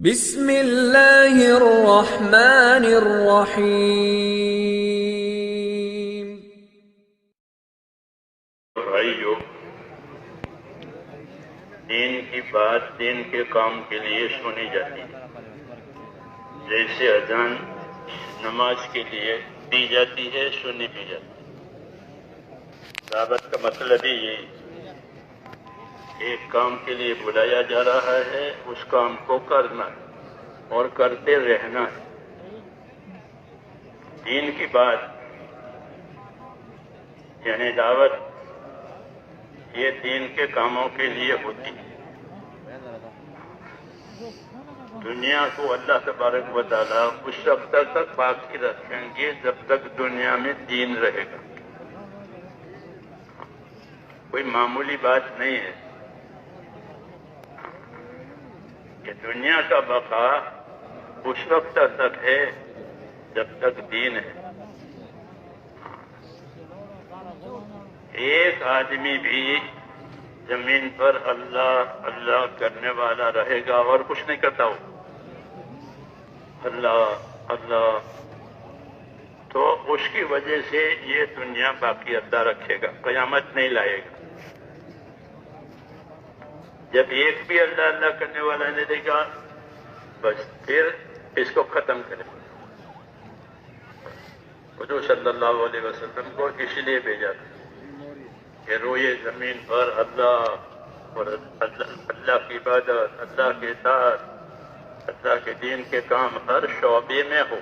بسم اللہ الرحمن الرحیم۔ بھائیو، دین کی بات دین کے کام کے لیے سنی جاتی ہے، جیسے اذان نماز کے لیے دی جاتی ہے، سنی بھی جاتی ہے۔ دعوت کا مطلب ہی یہ ایک کام کے لیے بلایا جا رہا ہے، اس کام کو کرنا ہے اور کرتے رہنا ہے۔ دین کی بات یعنی دعوت یہ دین کے کاموں کے لیے ہوتی ہے۔ دنیا کو اللہ تبارک و تعالیٰ اس وقت تک باقی رکھیں گے جب تک دنیا میں دین رہے گا۔ کوئی معمولی بات نہیں ہے کہ دنیا کا بقا اس وقت تک ہے جب تک دین ہے۔ ایک آدمی بھی زمین پر اللہ اللہ کرنے والا رہے گا اور کچھ نہیں کرتا ہو، اللہ اللہ، تو اس کی وجہ سے یہ دنیا باقی اللہ رکھے گا، قیامت نہیں لائے گا۔ جب ایک بھی اللہ اللہ کرنے والا نہیں دے گا، بس پھر اس کو ختم کرے۔ حضور صلی اللہ علیہ وسلم کو اس لیے بھیجا تھا کہ روئے زمین پر اللہ اور اللہ کی عبادت، اللہ کے اطاعت، اللہ کے دین کے کام ہر شعبے میں ہو،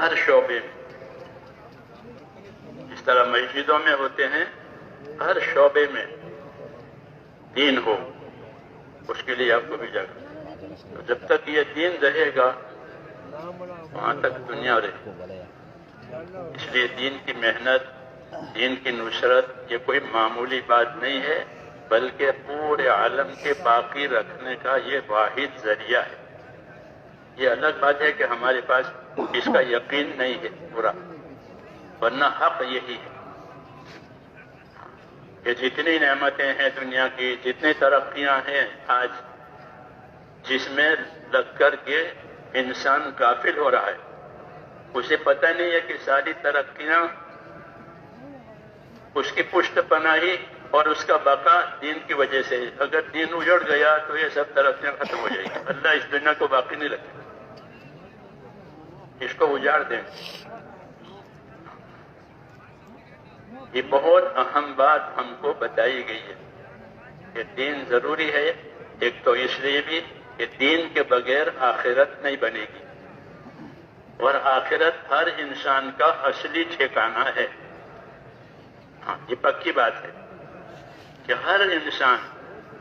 ہر شعبے میں۔ جس طرح مسجدوں میں ہوتے ہیں، ہر شعبے میں دین ہو، اس کے لیے آپ کو بھیجا گیا۔ تو جب تک یہ دین رہے گا وہاں تک دنیا رہے گی۔ اس لیے دین کی محنت، دین کی نصرت یہ کوئی معمولی بات نہیں ہے، بلکہ پورے عالم کے باقی رکھنے کا یہ واحد ذریعہ ہے۔ یہ الگ بات ہے کہ ہمارے پاس اس کا یقین نہیں ہے پورا، ورنہ حق یہی ہے کہ جتنی نعمتیں ہیں دنیا کی، جتنی ترقیاں ہیں آج، جس میں لگ کر کے انسان غافل ہو رہا ہے، اسے پتہ نہیں ہے کہ ساری ترقیاں اس کی پشت پناہی اور اس کا بقا دین کی وجہ سے ہے۔ اگر دین اجڑ گیا تو یہ سب ترقیاں ختم ہو جائیں گی، اللہ اس دنیا کو باقی نہیں رکھے، اس کو اجاڑ دیں۔ یہ بہت اہم بات ہم کو بتائی گئی ہے کہ دین ضروری ہے، ایک تو اس لیے بھی کہ دین کے بغیر آخرت نہیں بنے گی، اور آخرت ہر انسان کا اصلی ٹھکانہ ہے۔ ہاں، یہ پکی بات ہے کہ ہر انسان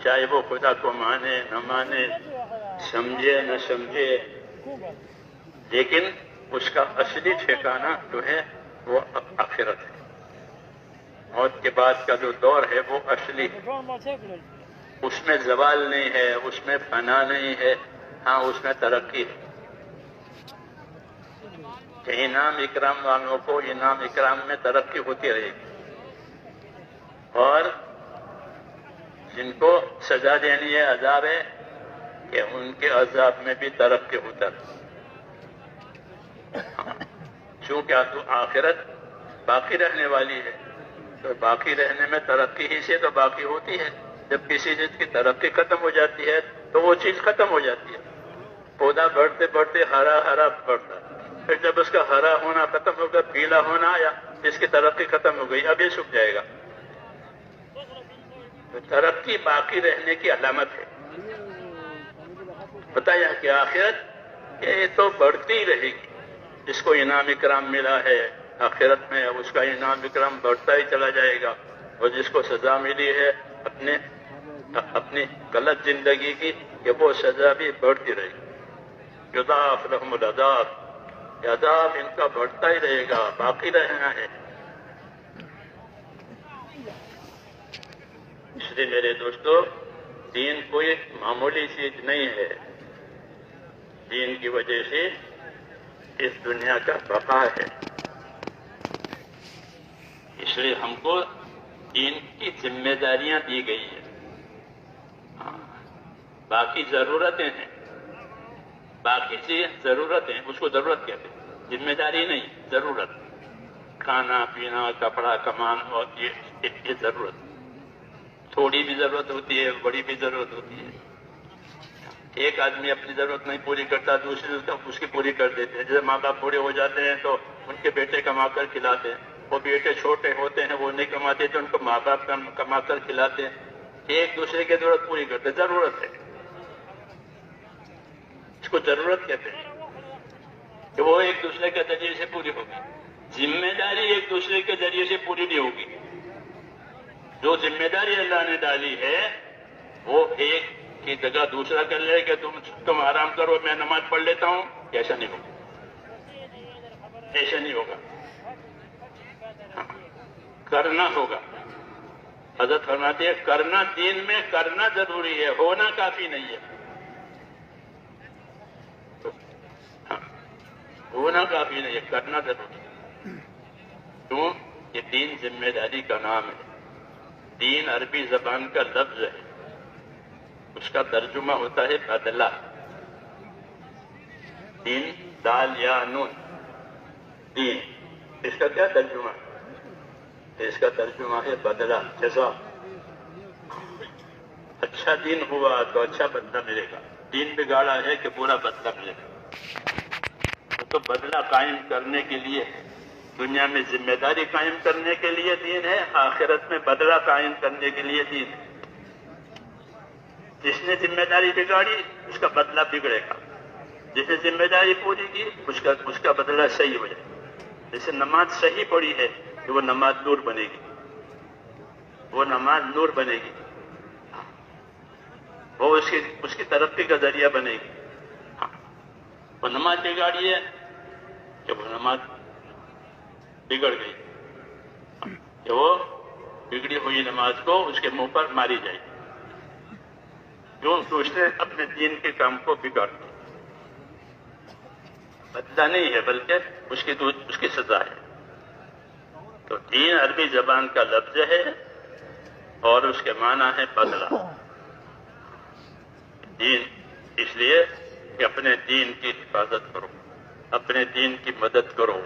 چاہے وہ خدا کو مانے نہ مانے، سمجھے نہ سمجھے، لیکن اس کا اصلی ٹھکانہ جو ہے وہ آخرت ہے۔ موت کے بعد کا جو دور ہے وہ اصلی ہے، اس میں زوال نہیں ہے، اس میں فنا نہیں ہے، ہاں اس میں ترقی ہے کہ انعام اکرام والوں کو انعام اکرام میں ترقی ہوتی رہے گی، اور جن کو سزا دینی ہے، عذاب ہے، کہ ان کے عذاب میں بھی ترقی ہوتا ہے۔ چونکہ آخرت باقی رہنے والی ہے، تو باقی رہنے میں ترقی ہی سے تو باقی ہوتی ہے۔ جب کسی چیز کی ترقی ختم ہو جاتی ہے تو وہ چیز ختم ہو جاتی ہے۔ پودا بڑھتے بڑھتے ہرا ہرا بڑھتا ہے، پھر جب اس کا ہرا ہونا ختم ہو گیا، پیلا ہونا آیا، اس کی ترقی ختم ہو گئی، اب یہ سوکھ جائے گا۔ تو ترقی باقی رہنے کی علامت ہے۔ بتایا کہ آخرت یہ تو بڑھتی ہی رہے گی، جس کو انعام اکرام ملا ہے آخرت میں اس کا انعام اکرام بڑھتا ہی چلا جائے گا، اور جس کو سزا ملی ہے اپنی غلط زندگی کی، کہ وہ سزا بھی بڑھتی رہے گی۔ یضاعف لهم العذاب، عذاب ان کا بڑھتا ہی رہے گا، باقی رہنا ہے۔ اس لیے میرے دوستو، دین کوئی معمولی چیز نہیں ہے، دین کی وجہ سے اس دنیا کا بقا ہے۔ اس لیے ہم کو دین کی ذمہ داریاں دی گئی ہیں۔ باقی ضرورتیں ہیں، باقی چیز ضرورتیں، اس کو ضرورت کہتے ہیں، ذمہ داری نہیں، ضرورت، کھانا پینا کپڑا کمان اور یہ ضرورت، تھوڑی بھی ضرورت ہوتی ہے بڑی بھی ضرورت ہوتی ہے۔ ایک آدمی اپنی ضرورت نہیں پوری کرتا، دوسرے اس کی پوری کر دیتے ہیں۔ جیسے ماں باپ بوڑھے ہو جاتے ہیں تو ان کے بیٹے کما کر کھلاتے ہیں، وہ بیٹے چھوٹے ہوتے ہیں وہ نہیں کماتے تو ان کو ماں باپ کما کر کھلاتے ہیں، ایک دوسرے کی ضرورت پوری کرتے ہیں۔ ضرورت ہے، اس کو ضرورت کہتے ہیں کہ وہ ایک دوسرے کے ذریعے سے پوری ہوگی۔ ذمہ داری ایک دوسرے کے ذریعے سے پوری نہیں ہوگی۔ جو ذمہ داری اللہ نے ڈالی ہے وہ ایک کی جگہ دوسرا کر لے کہ تم آرام کرو میں نماز پڑھ لیتا ہوں، ایسا نہیں ہوگا، ایسا نہیں ہوگا، کرنا ہوگا۔ حضرت فرماتے ہیں کرنا دین میں کرنا ضروری ہے، ہونا کافی نہیں ہے، ہونا کافی نہیں ہے، کرنا ضروری ہے۔ کیوں؟ یہ دین ذمہ داری کا نام ہے۔ دین عربی زبان کا لفظ ہے، اس کا ترجمہ ہوتا ہے بدلہ۔ دین دال یا نون، دین، اس کا کیا ترجمہ ہے؟ اس کا ترجمہ ہے بدلہ، جزا۔ اچھا دین ہوا تو اچھا بدلہ ملے گا، دین بگاڑا ہے کہ برا بدلہ ملے گا۔ تو بدلہ قائم کرنے کے لیے، دنیا میں ذمہ داری قائم کرنے کے لیے دین ہے، آخرت میں بدلہ قائم کرنے کے لیے دین ہے۔ جس نے ذمہ داری بگاڑی اس کا بدلہ بگڑے گا، جس نے ذمہ داری پوری کی اس کا بدلہ صحیح ہو جائے گا۔ جیسے نماز صحیح پڑھی ہے تو وہ نماز نور بنے گی، وہ نماز نور بنے گی، وہ اس کی ترقی کا ذریعہ بنے گی۔ وہ نماز بگاڑی ہے کہ وہ نماز بگڑ گئی، کہ وہ بگڑی ہوئی نماز کو اس کے منہ پر ماری جائے گی، کیوں کہ اس نے اپنے دین کے کام کو بگاڑ دیا۔ بدلہ نہیں ہے بلکہ اس کی سزا ہے۔ تو دین عربی زبان کا لفظ ہے اور اس کے معنی ہے بدلہ۔ دین اس لیے کہ اپنے دین کی حفاظت کرو، اپنے دین کی مدد کرو،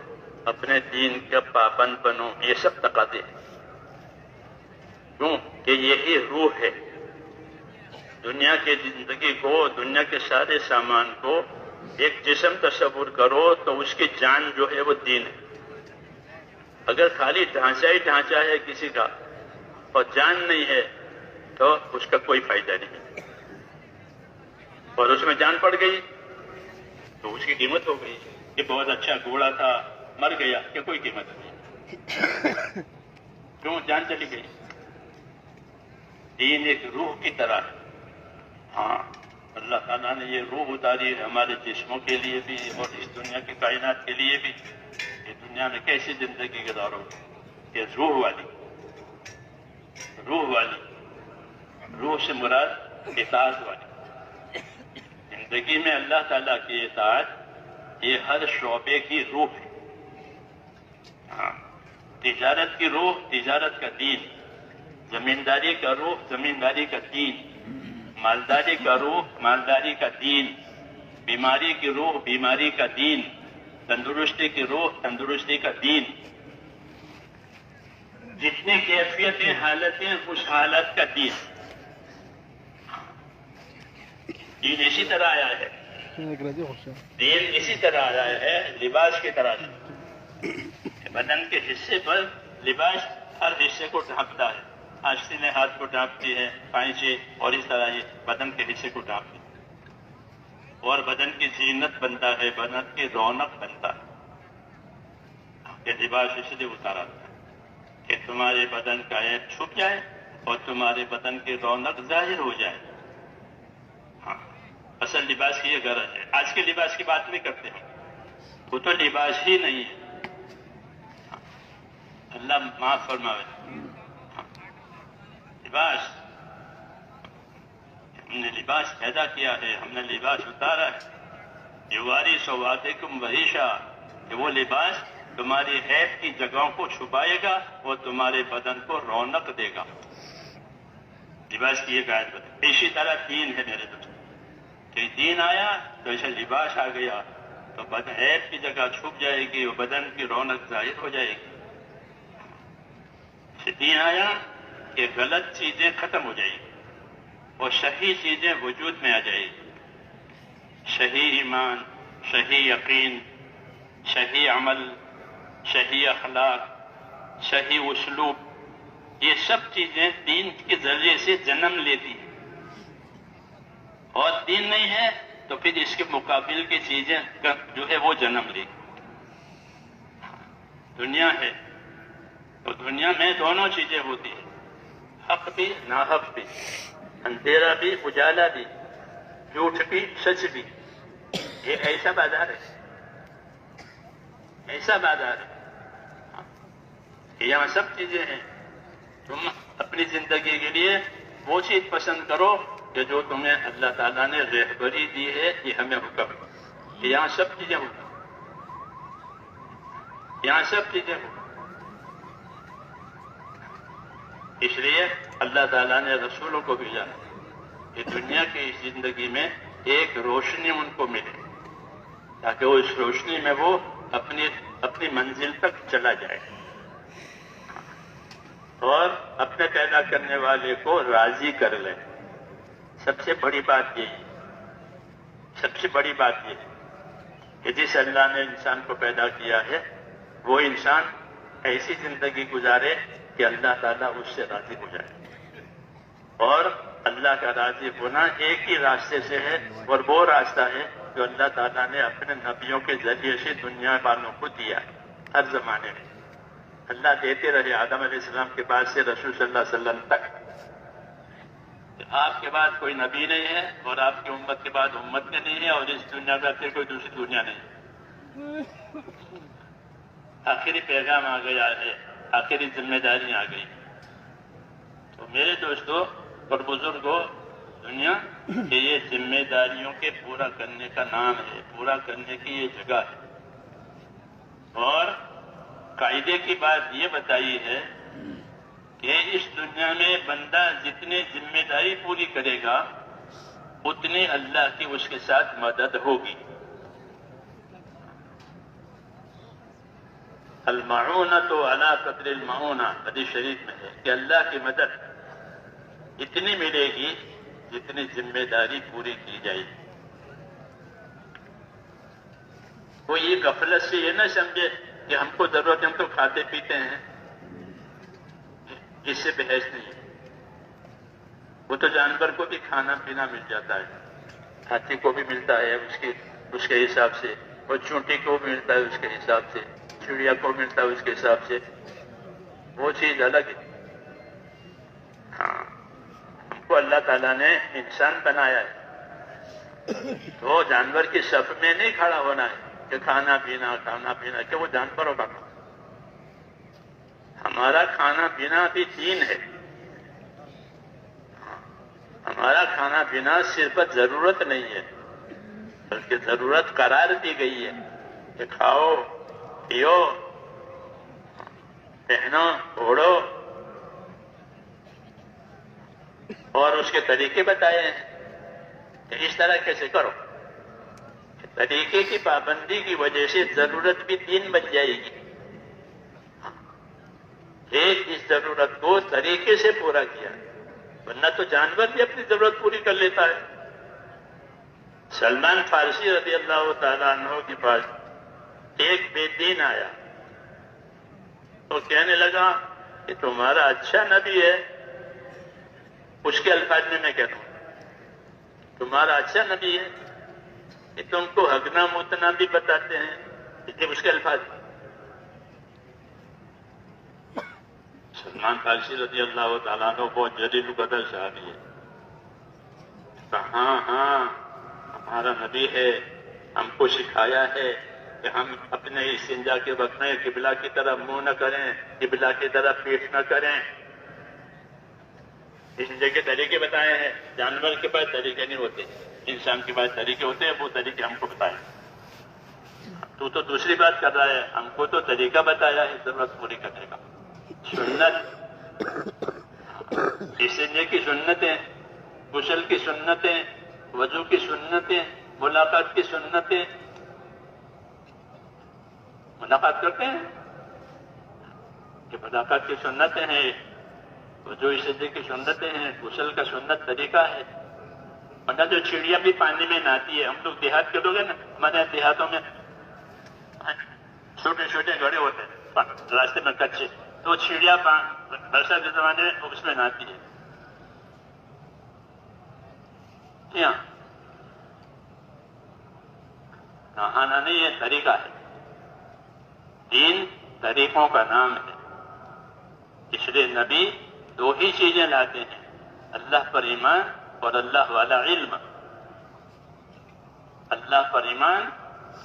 اپنے دین کا پابند بنو، یہ سب تقاضے ہیں۔ کیوں کہ یہی روح ہے۔ دنیا کی زندگی کو، دنیا کے سارے سامان کو ایک جسم تصور کرو تو اس کی جان جو ہے وہ دین ہے۔ اگر خالی ڈھانچہ ہی ڈھانچہ ہے کسی کا اور جان نہیں ہے تو اس کا کوئی فائدہ نہیں، اور اس میں جان پڑ گئی تو اس کی قیمت ہو گئی۔ یہ بہت اچھا گھوڑا تھا، مر گیا کہ کوئی قیمت نہیں، کیوں؟ جان چلی گئی۔ دین ایک روح کی طرح ہے۔ ہاں، اللہ تعالیٰ نے یہ روح اتاری ہے ہمارے جسموں کے لیے بھی اور اس دنیا کی کائنات کے لیے بھی۔ یہ دنیا میں کیسی زندگی گزارو کہ روح والی، روح والی، روح سے مراد اطاعت والی زندگی میں اللہ تعالیٰ کی اطاعت، یہ ہر شعبے کی روح ہے۔ ہاں، تجارت کی روح تجارت کا دین، زمینداری کا روح زمینداری کا دین، مالداری کا روح مالداری کا دین، بیماری کی روح بیماری کا دین، تندرستی کی روح تندرستی کا دین۔ جتنی کیفیتیں حالتیں اس حالت کا دین۔ دین اسی طرح آیا ہے، دین اسی طرح آیا ہے لباس کی طرح سے۔ بدن کے حصے پر لباس ہر حصے کو ڈھانپتا ہے، آستینیں ہاتھ کو ڈھانپتی ہے، پائچے، اور اس طرح یہ بدن کے حصے کو ڈھانپتی ہے، اور بدن کی زینت بنتا ہے، بدن کی رونق بنتا ہے۔ یہ لباس اس لیے اتارا تھا کہ تمہارے بدن کا عیب چھپ جائے اور تمہارے بدن کی رونق ظاہر ہو جائے۔ ہاں، اصل لباس کی یہ غرض ہے۔ آج کے لباس کی بات نہیں کرتے ہیں، وہ تو لباس ہی نہیں ہے۔ اللہ معاف فرمائے۔ لباس، ہم نے لباس پیدا کیا ہے، ہم نے لباس اتارا ہے۔ یواری سواتکم وحیشا، کہ وہ لباس تمہاری عیب کی جگہوں کو چھپائے گا اور تمہارے بدن کو رونق دے گا۔ لباس کی یہ قاعدہ ہے۔ اسی طرح دین ہے میرے دوست، کہ دین آیا تو ایسے لباس آ گیا تو عیب کی جگہ چھپ جائے گی اور بدن کی رونق ظاہر ہو جائے گی. دین آیا کہ غلط چیزیں ختم ہو جائیں گی اور صحیح چیزیں وجود میں آ جائیں گی. صحیح ایمان، صحیح یقین، صحیح عمل، صحیح اخلاق، صحیح اسلوب، یہ سب چیزیں دین کے ذریعے سے جنم لیتی ہیں. اور دین نہیں ہے تو پھر اس کے مقابل کی چیزیں جو ہے وہ جنم لے. دنیا ہے تو دنیا میں دونوں چیزیں ہوتی ہیں، حق بھی ناحق بھی، اندھیرا بھی اجالا بھی، جھوٹ بھی سچ بھی. یہ ایسا بازار ہے، ایسا بازار ہے کہ یہاں سب چیزیں ہیں. تم اپنی زندگی کے لیے وہ چیز پسند کرو کہ جو تمہیں اللہ تعالیٰ نے رہبری دی ہے. یہ ہمیں حکم ہے کہ یہاں سب چیزیں ہوں، یہاں سب چیزیں ہوں. اس لیے اللہ تعالیٰ نے رسولوں کو بھیجا کہ دنیا کی اس زندگی میں ایک روشنی ان کو ملے تاکہ وہ اس روشنی میں وہ اپنی منزل تک چلا جائے اور اپنے پیدا کرنے والے کو راضی کر لے. سب سے بڑی بات یہ ہے، سب سے بڑی بات یہ ہے کہ جس اللہ نے انسان کو پیدا کیا ہے وہ انسان ایسی زندگی گزارے کہ اللہ تعالیٰ اس سے راضی ہو جائے. اور اللہ کا راضی ہونا ایک ہی راستے سے ہے اور وہ راستہ ہے جو اللہ تعالیٰ نے اپنے نبیوں کے ذریعے سے دنیا والوں کو دیا ہے. ہر زمانے میں اللہ دیتے رہے، آدم علیہ السلام کے بعد سے رسول صلی اللہ علیہ وسلم تک. آپ کے بعد کوئی نبی نہیں ہے اور آپ کی امت کے بعد امت میں نہیں ہے اور اس دنیا میں پھر کوئی دوسری دنیا نہیں ہے. آخری پیغام آ گیا ہے، آخری ذمہ داری آ گئی. تو میرے دوستوں اور بزرگوں، دنیا کہ یہ ذمہ داریوں کے پورا کرنے کا نام ہے، پورا کرنے کی یہ جگہ ہے. اور قاعدے کی بات یہ بتائی ہے کہ اس دنیا میں بندہ جتنی ذمہ داری پوری کرے گا اتنی اللہ کی اس کے ساتھ مدد ہوگی. المعونۃ علی قدر المعونہ حدیث شریف میں ہے کہ اللہ کی مدد اتنی ملے گی جتنی ذمہ داری پوری کی جائے گی. وہ یہ غفلت سے یہ نہ سمجھے کہ ہم کو ضرورت ہے، ہم تو کھاتے پیتے ہیں، اس سے بحث نہیں ہے. وہ تو جانور کو بھی کھانا پینا مل جاتا ہے، ہاتھی کو بھی ملتا ہے اس کے حساب سے، اور چونٹی کو بھی ملتا ہے اس کے حساب سے، چڑیا کو ملتا ہے اس کے حساب سے. وہ چیز الگ ہے. ہاں، ہم کو اللہ تعالیٰ نے انسان بنایا ہے تو جانور کی صف میں نہیں کھڑا ہونا ہے کہ کھانا پینا کہ وہ جانوروں کا کام. ہمارا کھانا پینا بھی دین ہے. ہمارا کھانا پینا صرف ضرورت نہیں ہے بلکہ ضرورت قرار دی گئی ہے کہ کھاؤ پیو پہنو اوڑھو، اور اس کے طریقے بتائے ہیں کہ اس طرح کیسے کرو. طریقے کی پابندی کی وجہ سے ضرورت بھی دین بن جائے گی. ایک اس ضرورت کو طریقے سے پورا کیا، ورنہ تو جانور بھی اپنی ضرورت پوری کر لیتا ہے. سلمان فارسی رضی اللہ تعالیٰ عنہ کے پاس ایک بے دین آیا تو کہنے لگا کہ تمہارا اچھا نبی ہے. اس کے الفاظ میں کہتا ہوں تمہارا اچھا نبی ہے کہ تم کو ہگنا موتنا بھی بتاتے ہیں. یہ اس کے الفاظ. سلمان فارسی رضی اللہ تعالیٰ عنہ بہت جلیل القدر صحابی ہے. ہاں ہمارا نبی ہے، ہم کو سکھایا ہے کہ ہم اپنے استنجا کے وقت میں قبلہ کی طرف منہ نہ کریں، قبلہ کی طرف پیٹ نہ کریں. استنجا کے طریقے بتائے ہیں. جانور کے پاس طریقے نہیں ہوتے، انسان کے پاس طریقے ہوتے ہیں. وہ طریقے ہم کو بتائے. تو دوسری بات کر رہا ہے، ہم کو تو طریقہ بتایا ہے ضرورت پوری کرنے کا. سنت استنجا کی سنتیں، غسل کی سنتیں، وضو کی سنتیں، ملاقات کی سنتیں، ملاقات کرتے ہیں کہ ملاقات کی سنتیں ہیں، وضو سجدے کی سنتیں ہیں، غسل کا سنت طریقہ ہے. ورنہ جو چڑیا بھی پانی میں نہاتی ہے. ہم لوگ دیہات کے لوگ ہیں نا، ہمارے دیہاتوں میں چھوٹے چھوٹے گڑھے ہوتے ہیں راستے میں کچے، تو چڑیا برسات کے زمانے میں اس میں نہاتی ہے. کیا نہانا نہیں، یہ طریقہ ہے. دین طریقوں کا نام ہے. اس لیے نبی دو ہی چیزیں لاتے ہیں، اللہ پر ایمان اور اللہ والا علم. اللہ پر ایمان،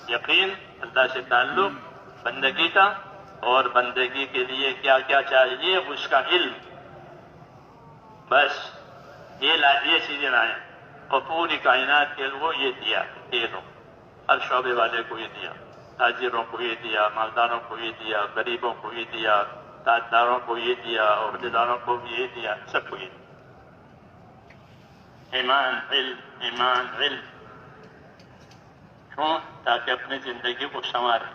یقین، اللہ سے تعلق، بندگی کا، اور بندگی کے لیے کیا کیا چاہیے اس کا علم. بس یہ چیزیں لائیں. اور پوری کائنات کے وہ یہ دیا، یہ لو ہر شعبے والے کو یہ دیا، تاجروں کو یہ دیا، مالداروں کو یہ دیا، غریبوں کو یہ دیا، تاجداروں کو یہ دیا، عہدیداروں کو بھی یہ دیا، سب کو یہ دیا. ایمان علم، ایمان علم. کیوں؟ تاکہ اپنی زندگی کو سنوارے.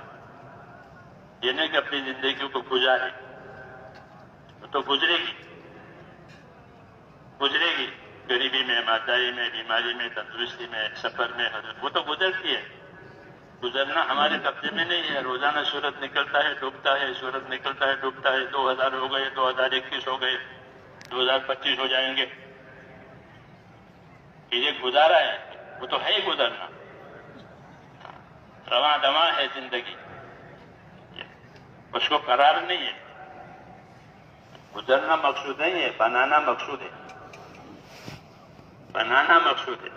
یہ نہیں کہ اپنی زندگی کو گزارے، وہ تو گزرے گی، غریبی میں، مادائی میں، بیماری میں، تندرستی میں، سفر میں، وہ تو گزرتی ہے. گزرنا ہمارے قبضے میں نہیں ہے. روزانہ سورج نکلتا ہے، ڈوبتا ہے، سورج نکلتا ہے، ڈوبتا ہے. 2000 ہو گئے، 2021 ہو گئے، 2025 ہو جائیں گے. یہ گزارا ہے، وہ تو ہے ہی گزرنا. رواں دواں ہے زندگی، اس کو قرار نہیں ہے. گزرنا مقصود نہیں ہے، بنانا مقصود ہے. بنانا مقصود ہے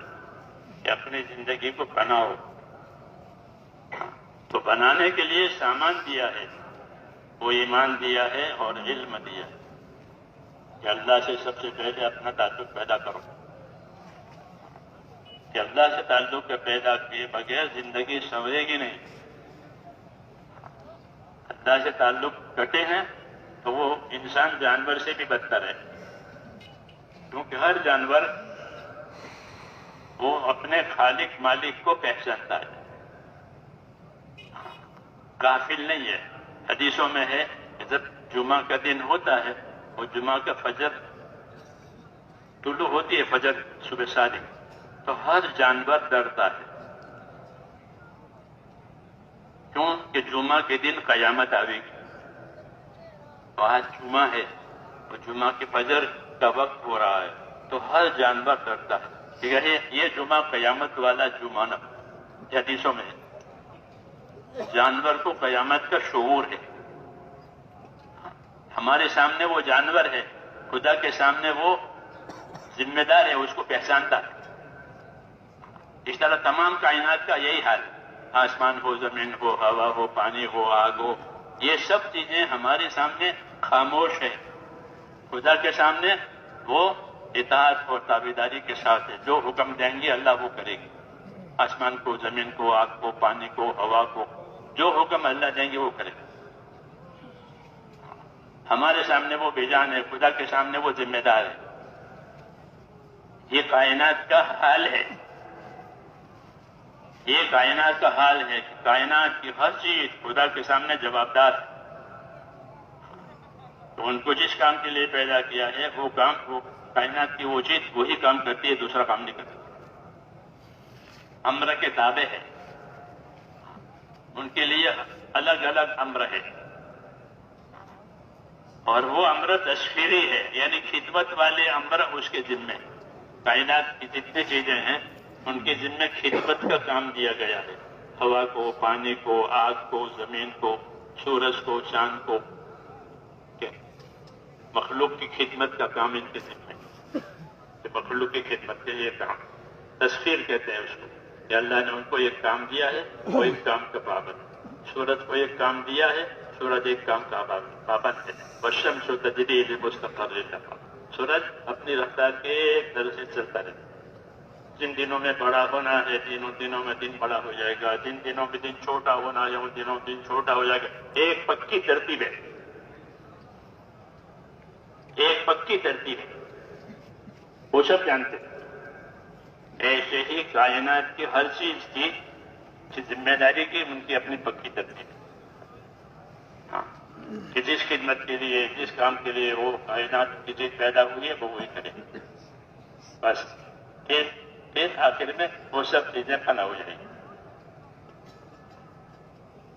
کہ اپنی زندگی کو بناؤ. تو بنانے کے لیے سامان دیا ہے، وہ ایمان دیا ہے اور علم دیا ہے کہ اللہ سے سب سے پہلے اپنا تعلق پیدا کرو. کہ اللہ سے تعلق کے پیدا کیے بغیر زندگی سنورے گی نہیں. اللہ سے تعلق کٹے ہیں تو وہ انسان جانور سے بھی بدتر ہے. کیونکہ ہر جانور وہ اپنے خالق مالک کو پہچانتا ہے، غافل نہیں ہے. حدیثوں میں ہے کہ جب جمعہ کا دن ہوتا ہے اور جمعہ کا فجر طلوع ہوتی ہے، فجر صبح صادق، تو ہر جانور ڈرتا ہے. کیوں؟ کہ جمعہ کے دن قیامت آئے گی. تو آج جمعہ ہے اور جمعہ کے فجر کا وقت ہو رہا ہے، تو ہر جانور ڈرتا ہے کہ یہ جمعہ قیامت والا جمعہ نہ. حدیثوں میں ہے جانور کو قیامت کا شعور ہے. ہمارے سامنے وہ جانور ہے، خدا کے سامنے وہ ذمہ دار ہے، اس کو پہچانتا ہے. اس طرح تمام کائنات کا یہی حال ہے. آسمان ہو، زمین ہو، ہوا ہو، پانی ہو، آگ ہو، یہ سب چیزیں ہمارے سامنے خاموش ہے. خدا کے سامنے وہ اطاعت اور تابعداری کے ساتھ ہے. جو حکم دیں گے اللہ وہ کرے گی. آسمان کو، زمین کو، آگ کو، پانی کو، ہوا کو، جو حکم اللہ دیں گے وہ کرے گی. ہمارے سامنے وہ بے جان ہے، خدا کے سامنے وہ ذمہ دار ہے. یہ کائنات کا حال ہے. یہ کائنات کا حال ہے کہ کائنات کی ہر چیز خدا کے سامنے جوابدار ہے. تو ان کو جس کام کے لیے پیدا کیا ہے وہ کام، وہ کائنات کی وہ چیز وہی کام کرتی ہے، دوسرا کام نہیں کرتی. امر کے تابع ہے، ان کے لیے الگ الگ امر ہے. اور وہ امر تشخیری ہے، یعنی خدمت والے امر اس کے ذمے. کائنات کی جتنی چیزیں ہیں ان کے ذمے خدمت کا کام دیا گیا ہے. ہوا کو، پانی کو، آگ کو، زمین کو، سورج کو، چاند کو، مخلوق کی خدمت کا کام ان کے ذمے ہے. مخلوق کی خدمت کے لیے کام تسخیر کہتے ہیں اس کو، کہ اللہ نے ان کو ایک کام دیا ہے، وہ ایک کام کا پابند. سورج کو ایک کام دیا ہے، سورج ایک کام کا پابند ہے. والشمس تجری لمستقر لها. سورج اپنی رفتار کے ایک طرح سے چلتا رہتا ہے. جن دنوں میں بڑا ہونا ہے ان دنوں میں دن بڑا ہو جائے گا، جن دنوں میں دن چھوٹا ہونا ہے ان دنوں میں دن چھوٹا ہو جائے گا. ایک پکی ترتیب ہے، ایک پکی ترتیب ہے. وہ سب جانتے ہیں. ایسے ہی کائنات کی ہر چیز کی ذمہ داری کی ان کی اپنی پکی ترتیب ہے. ہاں کہ جس خدمت کے لیے جس کام کے لیے وہ کائنات کی چیز پیدا ہوئی ہے وہ وہی کرے. بس پھر آخر میں وہ سب چیزیں فنا ہو جائیں گی.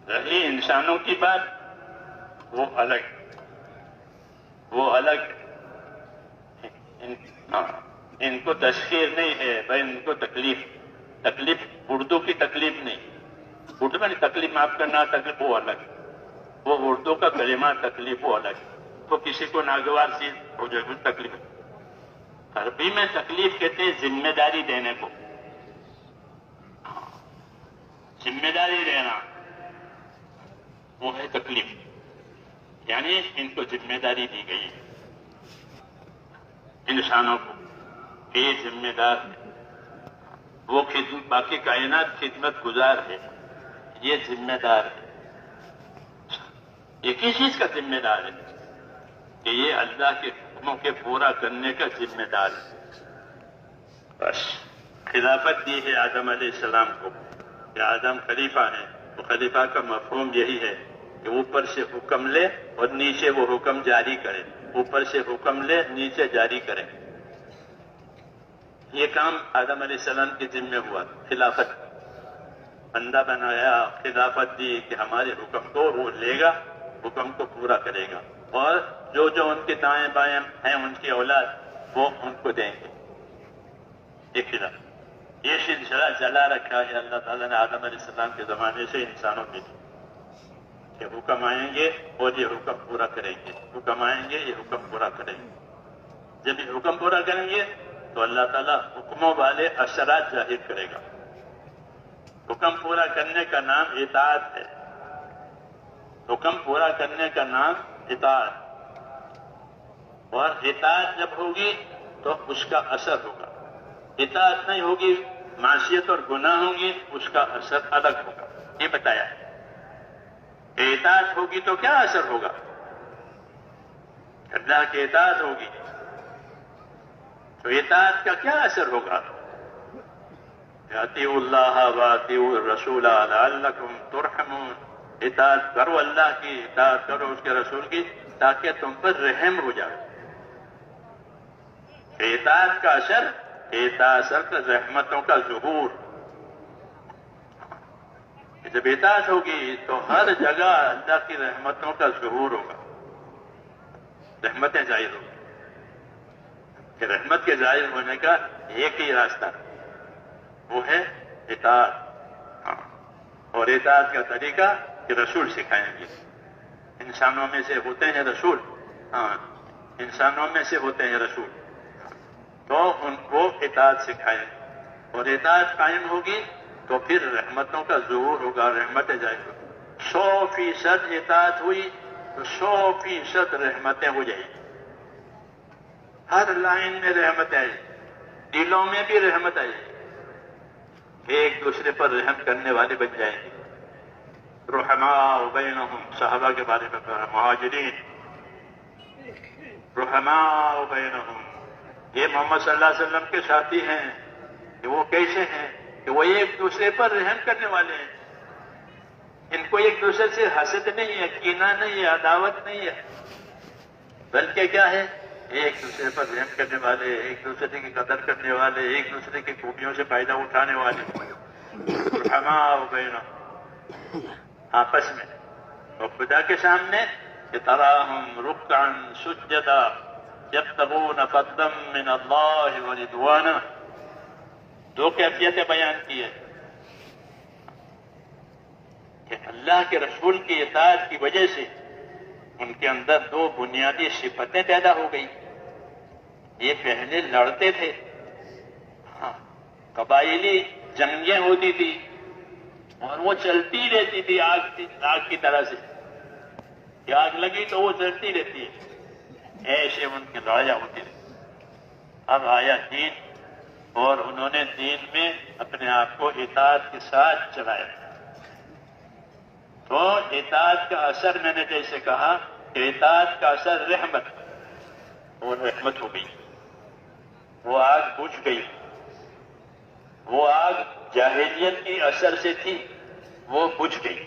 رہی انسانوں کی بات وہ الگ ان کو تشخیر نہیں ہے بھائی، ان کو تکلیف اردو کی تکلیف نہیں. اردو میں تکلیف معاف کرنا، تکلیف وہ الگ، وہ اردو کا کلمہ تکلیف وہ الگ. تو کسی کو ناگوار چیز ہو جائے گی تکلیف. عربی میں تکلیف کہتے ہیں ذمہ داری دینے کو. ذمہ داری دینا وہ ہے تکلیف. یعنی ان کو ذمہ داری دی گئی ہے انسانوں کو کہ یہ ذمہ دار ہے. وہ باقی کائنات خدمت گزار ہے، یہ ذمہ دار ہے. ایک ہی چیز کا ذمہ دار ہے کہ یہ اللہ کے حکموں کے پورا کرنے کا ذمہ دار ہے. بس خلافت دی ہے آدم علیہ السلام کو کہ آدم خلیفہ ہیں. تو خلیفہ کا مفہوم یہی ہے کہ اوپر سے حکم لے اور نیچے وہ حکم جاری کرے. اوپر سے حکم لے، نیچے جاری کرے. یہ کام آدم علیہ السلام کے ذمہ ہوا. خلافت بندہ بنایا، خلافت دی کہ ہمارے حکم کو وہ لے گا، حکم کو پورا کرے گا، اور جو ان کے دائیں بائیں ہیں ان کی اولاد وہ ان کو دیں گے. یہ سلسلہ چلا رکھا ہے اللہ تعالیٰ نے آدم علیہ السلام کے زمانے سے انسانوں کے لیے کہ حکم آئیں گے اور یہ حکم پورا کریں گے. حکم آئیں گے، یہ حکم پورا کریں گے. جب یہ حکم پورا کریں گے تو اللہ تعالیٰ حکموں والے اثرات ظاہر کرے گا. حکم پورا کرنے کا نام اطاعت ہے. حکم پورا کرنے کا نام اطاعت. اور اطاعت جب ہوگی تو اس کا اثر ہوگا. اطاعت نہیں ہوگی، معصیت اور گناہ ہوں گی، اس کا اثر الگ ہوگا. یہ بتایا ہے. اطاعت ہوگی تو کیا اثر ہوگا؟ اللہ کی اطاعت ہوگی تو اطاعت کا کیا اثر ہوگا؟ اطیعوا اللہ واطیعوا الرسول لعلکم ترحمون. اطاعت کرو اللہ کی، اطاعت کرو اس کے رسول کی تاکہ تم پر رحم ہو جائے. اطاعت کا اثر رحمتوں کا ظہور. جب اطاعت ہوگی تو ہر جگہ اللہ کی رحمتوں کا ظہور ہوگا، رحمتیں ظاہر ہوگی. کہ رحمت کے ظاہر ہونے کا ایک ہی راستہ وہ ہے اطاعت. اور اطاعت کا طریقہ کہ رسول سکھائیں گے. انسانوں میں سے ہوتے ہیں رسول، انسانوں میں سے ہوتے ہیں رسول، تو ان کو اطاعت سکھائیں. اور اطاعت قائم ہوگی تو پھر رحمتوں کا ظہور ہوگا، رحمتیں ظاہر ہوگی. 100% اطاعت ہوئی تو 100% رحمتیں ہو جائیں گی. ہر لائن میں رحمت آئے، دلوں میں بھی رحمت آئے، ایک دوسرے پر رحم کرنے والے بن جائیں گے. رحماء بینہم، صحابہ کے بارے میں کہا مہاجرین رحماء بینہم. یہ محمد صلی اللہ علیہ وسلم کے ساتھی ہیں. کہ وہ کیسے ہیں؟ کہ وہ ایک دوسرے پر رحم کرنے والے ہیں. ان کو ایک دوسرے سے حسد نہیں ہے، کینہ نہیں ہے، عداوت نہیں ہے، بلکہ کیا ہے؟ ایک دوسرے پر رحم کرنے والے، ایک دوسرے کی قدر کرنے والے، ایک دوسرے کی خوبیوں سے فائدہ اٹھانے والے. رحماء بینہم، آپس میں. اور خدا کے سامنے کہ تراہم رکعا سجدا یبتغون فضلا من اللہ ورضوانا. دو کیفیتیں بیان کی ہے کہ اللہ کے رسول کی اطاعت کی وجہ سے ان کے اندر دو بنیادی صفتیں پیدا ہو گئی. یہ پہلے لڑتے تھے، قبائلی جنگیں ہوتی تھی اور وہ چلتی رہتی تھی آگ کی طرح سے. کہ آگ لگی تو وہ چلتی رہتی ہے، ایسے ان کی لڑائیاں ہوتی رہتی. اب آیا دین اور انہوں نے دین میں اپنے آپ کو اطاعت کے ساتھ چلایا. تو اطاعت کا اثر میں نے جیسے کہا کہ اطاعت کا اثر رحمت، اور رحمت ہو گئی، وہ آگ بجھ گئی. وہ آگ جاہلیت کی اثر سے تھی، وہ بجھ گئی،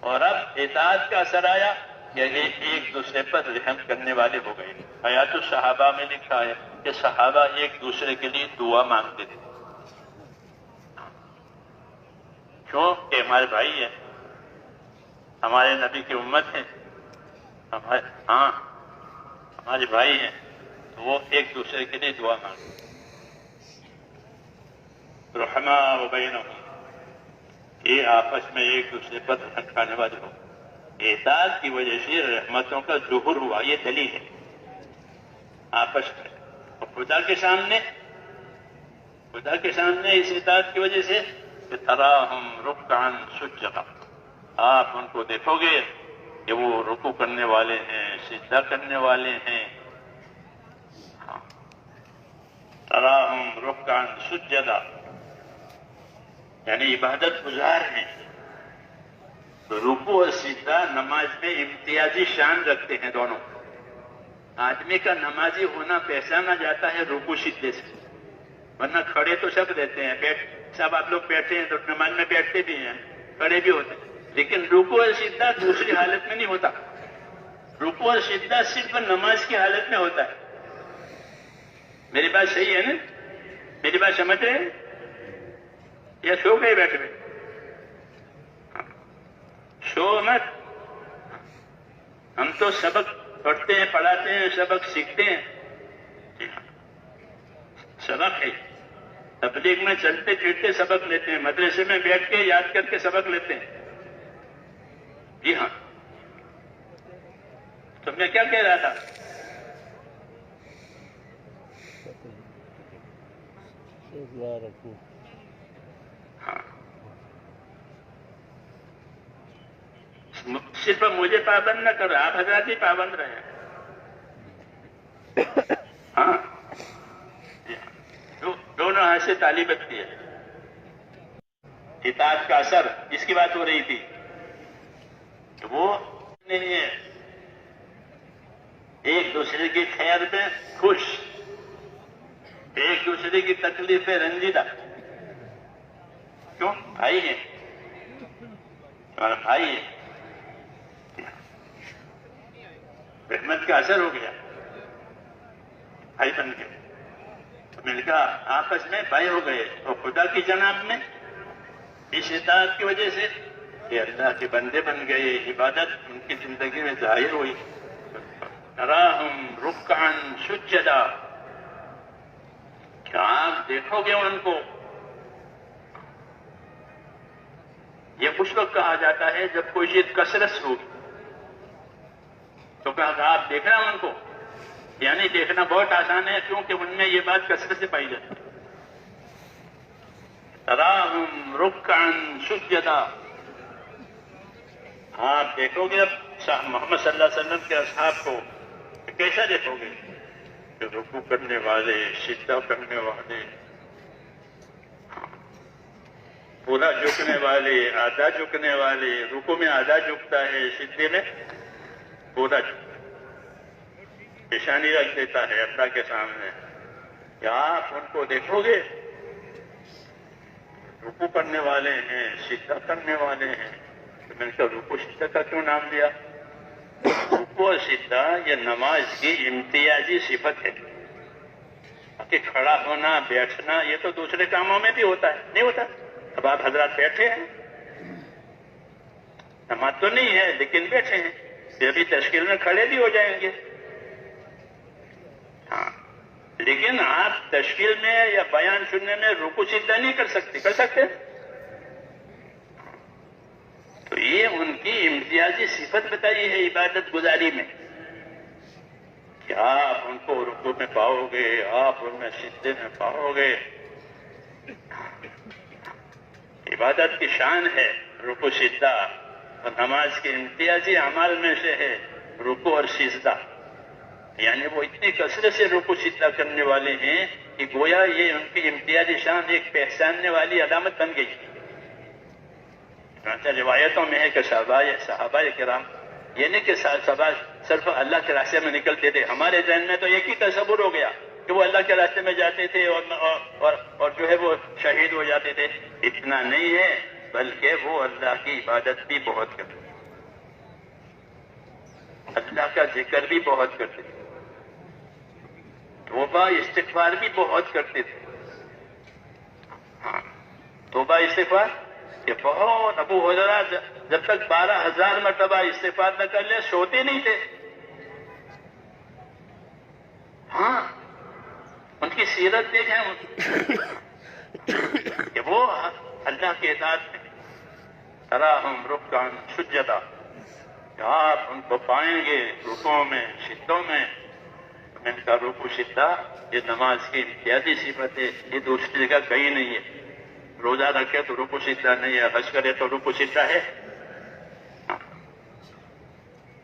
اور اب اطاعت کا اثر آیا کہ ایک دوسرے پر رحم کرنے والے ہو گئے۔ حیات الصحابہ میں لکھا ہے کہ صحابہ ایک دوسرے کے لیے دعا مانگتے تھے، کیوں کہ ہمارے بھائی ہیں، ہمارے نبی کی امت ہے، ہمارے بھائی ہیں، تو وہ ایک دوسرے کے لیے دعا مانگتے ہیں۔ رحماء بینہم، یہ آپس میں ایک دوسرے پر رحم کھانے والے ہو۔ اطاعت کی وجہ سے رحمتوں کا ظہور ہوا، یہ دلیل ہے آپس میں۔ اور خدا کے سامنے اس اطاعت کی وجہ سے کہ تراہم رکعا سجدا، آپ ان کو دیکھو گے کہ وہ رکوع کرنے والے ہیں، سجدہ کرنے والے ہیں۔ تراہم رکعا سجدا یعنی عبادت گزار ہیں۔ رکوع اور سجدہ نماز میں امتیازی شان رکھتے ہیں دونوں۔ آدمی کا نمازی ہونا پہچانا جاتا ہے رکوع سجدے سے، ورنہ کھڑے تو سب رہتے ہیں، سب آپ لوگ بیٹھے ہیں تو نماز میں بیٹھتے بھی ہیں، کھڑے بھی ہوتے ہیں، لیکن رکوع اور سجدہ دوسری حالت میں نہیں ہوتا۔ رکوع اور سجدہ صرف نماز کی حالت میں ہوتا ہے۔ میری بات صحیح ہے نا؟ میری بات سمجھ رہے ہیں یا سو گئے بیٹھے ہوئے؟ سو مت، ہم تو سبق پڑھتے ہیں، پڑھاتے ہیں، سبق سیکھتے ہیں، سبق ہے۔ تبلیغ میں چلتے پھرتے سبق لیتے ہیں، مدرسے میں بیٹھ کے یاد کر کے سبق لیتے ہیں۔ جی ہاں، تو میں کیا کہہ رہا تھا؟ ہاں، صرف مجھے پابند نہ کرو، آپ حضرات بھی پابند رہے۔ ہاں، دونوں ہاتھ سے تالی بجتی ہے۔ اطاعت کا اثر جس کی بات ہو رہی تھی کہ وہ نہیں ہے، ایک دوسرے کی خیر میں خوش، ایک دوسرے کی تکلیف میں رنجیدہ۔ کیوں؟ بھائی ہیں، بھائی ہیں، رحمت کا اثر ہو گیا، بھائی بن گئے، مل کر آپس میں بھائی ہو گئے، اور خدا کی جناب میں اس اطاعت کی وجہ سے کہ اللہ کے بندے بن گئے، عبادت ان کی زندگی میں ظاہر ہوئی۔ تراہم رکعا سجدا، کیا آپ دیکھو گے ان کو؟ یہ اس وقت کہا جاتا ہے جب کوئی چیز کثرت ہوگی، تو کہا آپ دیکھ رہے ہیں ان کو، یعنی دیکھنا بہت آسان ہے کیونکہ ان میں یہ بات کثرت سے پائی جاتی ہے۔ تراہم رکعا سجدا، آپ دیکھو گے اب محمد صلی اللہ علیہ وسلم کے اصحاب کو کیسا دیکھو گے کہ رکوع کرنے والے، سجدہ کرنے والے، پورا جھکنے والے، آدھا جھکنے والے، رکوع میں آدھا جھکتا ہے، سجدے میں پورا پیشانی رکھ دیتا ہے اللہ کے سامنے۔ کیا آپ ان کو دیکھو گے؟ رکوع کرنے والے ہیں، سجدہ کرنے والے ہیں، تو میں نے کہا رکوع سجدہ کا کیوں نام لیا؟ رکوع اور سجدہ یہ نماز کی امتیازی صفت ہے، کہ کھڑا ہونا، بیٹھنا یہ تو دوسرے کاموں میں بھی ہوتا ہے، نہیں ہوتا؟ اب آپ حضرات بیٹھے ہیں، نماز تو نہیں ہے لیکن بیٹھے ہیں، پھر ابھی تشکیل میں کھڑے بھی ہو جائیں گے، ہاں، لیکن آپ تشکیل میں یا بیان سننے میں رکوع سجدہ نہیں کر سکتے، کر سکتے؟ تو یہ ان کی امتیازی صفت بتائی ہے عبادت گزاری میں، کہ آپ ان کو رکوع میں پاؤ گے، آپ ان میں سجدے میں پاؤ گے۔ عبادت کی شان ہے رکوع سجدہ، اور نماز کے امتیازی اعمال میں سے ہے رکوع اور سجدہ، یعنی وہ اتنی کثرت سے رکوع سجدہ کرنے والے ہیں کہ گویا یہ ان کی امتیازی شان ایک پہچاننے والی علامت بن گئی۔ روایتوں میں ہے کہ صحابہ کرام یہ نہیں کہ صرف اللہ کے راستے میں نکلتے تھے، ہمارے ذہن میں تو ایک ہی تصور ہو گیا کہ وہ اللہ کے راستے میں جاتے تھے اور جو ہے وہ شہید ہو جاتے تھے. اتنا نہیں ہے، بلکہ وہ اللہ کی عبادت بھی بہت کرتے تھے، اللہ کا ذکر بھی بہت کرتے تھے، توبہ استغفار بھی بہت کرتے تھے. ہاں، توبہ استغفار کہ بہت. ابو حریرہ جب تک 12,000 مرتبہ استغفار نہ کر لے سوتے نہیں تھے. ہاں، ان کی سیرت دیکھیں کہ وہ اللہ کے اطاعت میں تراہم رکعا سجدا، کہ آپ ان کو پائیں گے رکوع میں سجدوں میں. ان کا رکوع سجدہ یہ نماز کی امتیازی صفت ہے، یہ دوسری جگہ کہیں نہیں ہے. روزہ رکھے تو رکوع سجدہ نہیں ہے، حج کرے تو رکوع سجدہ ہے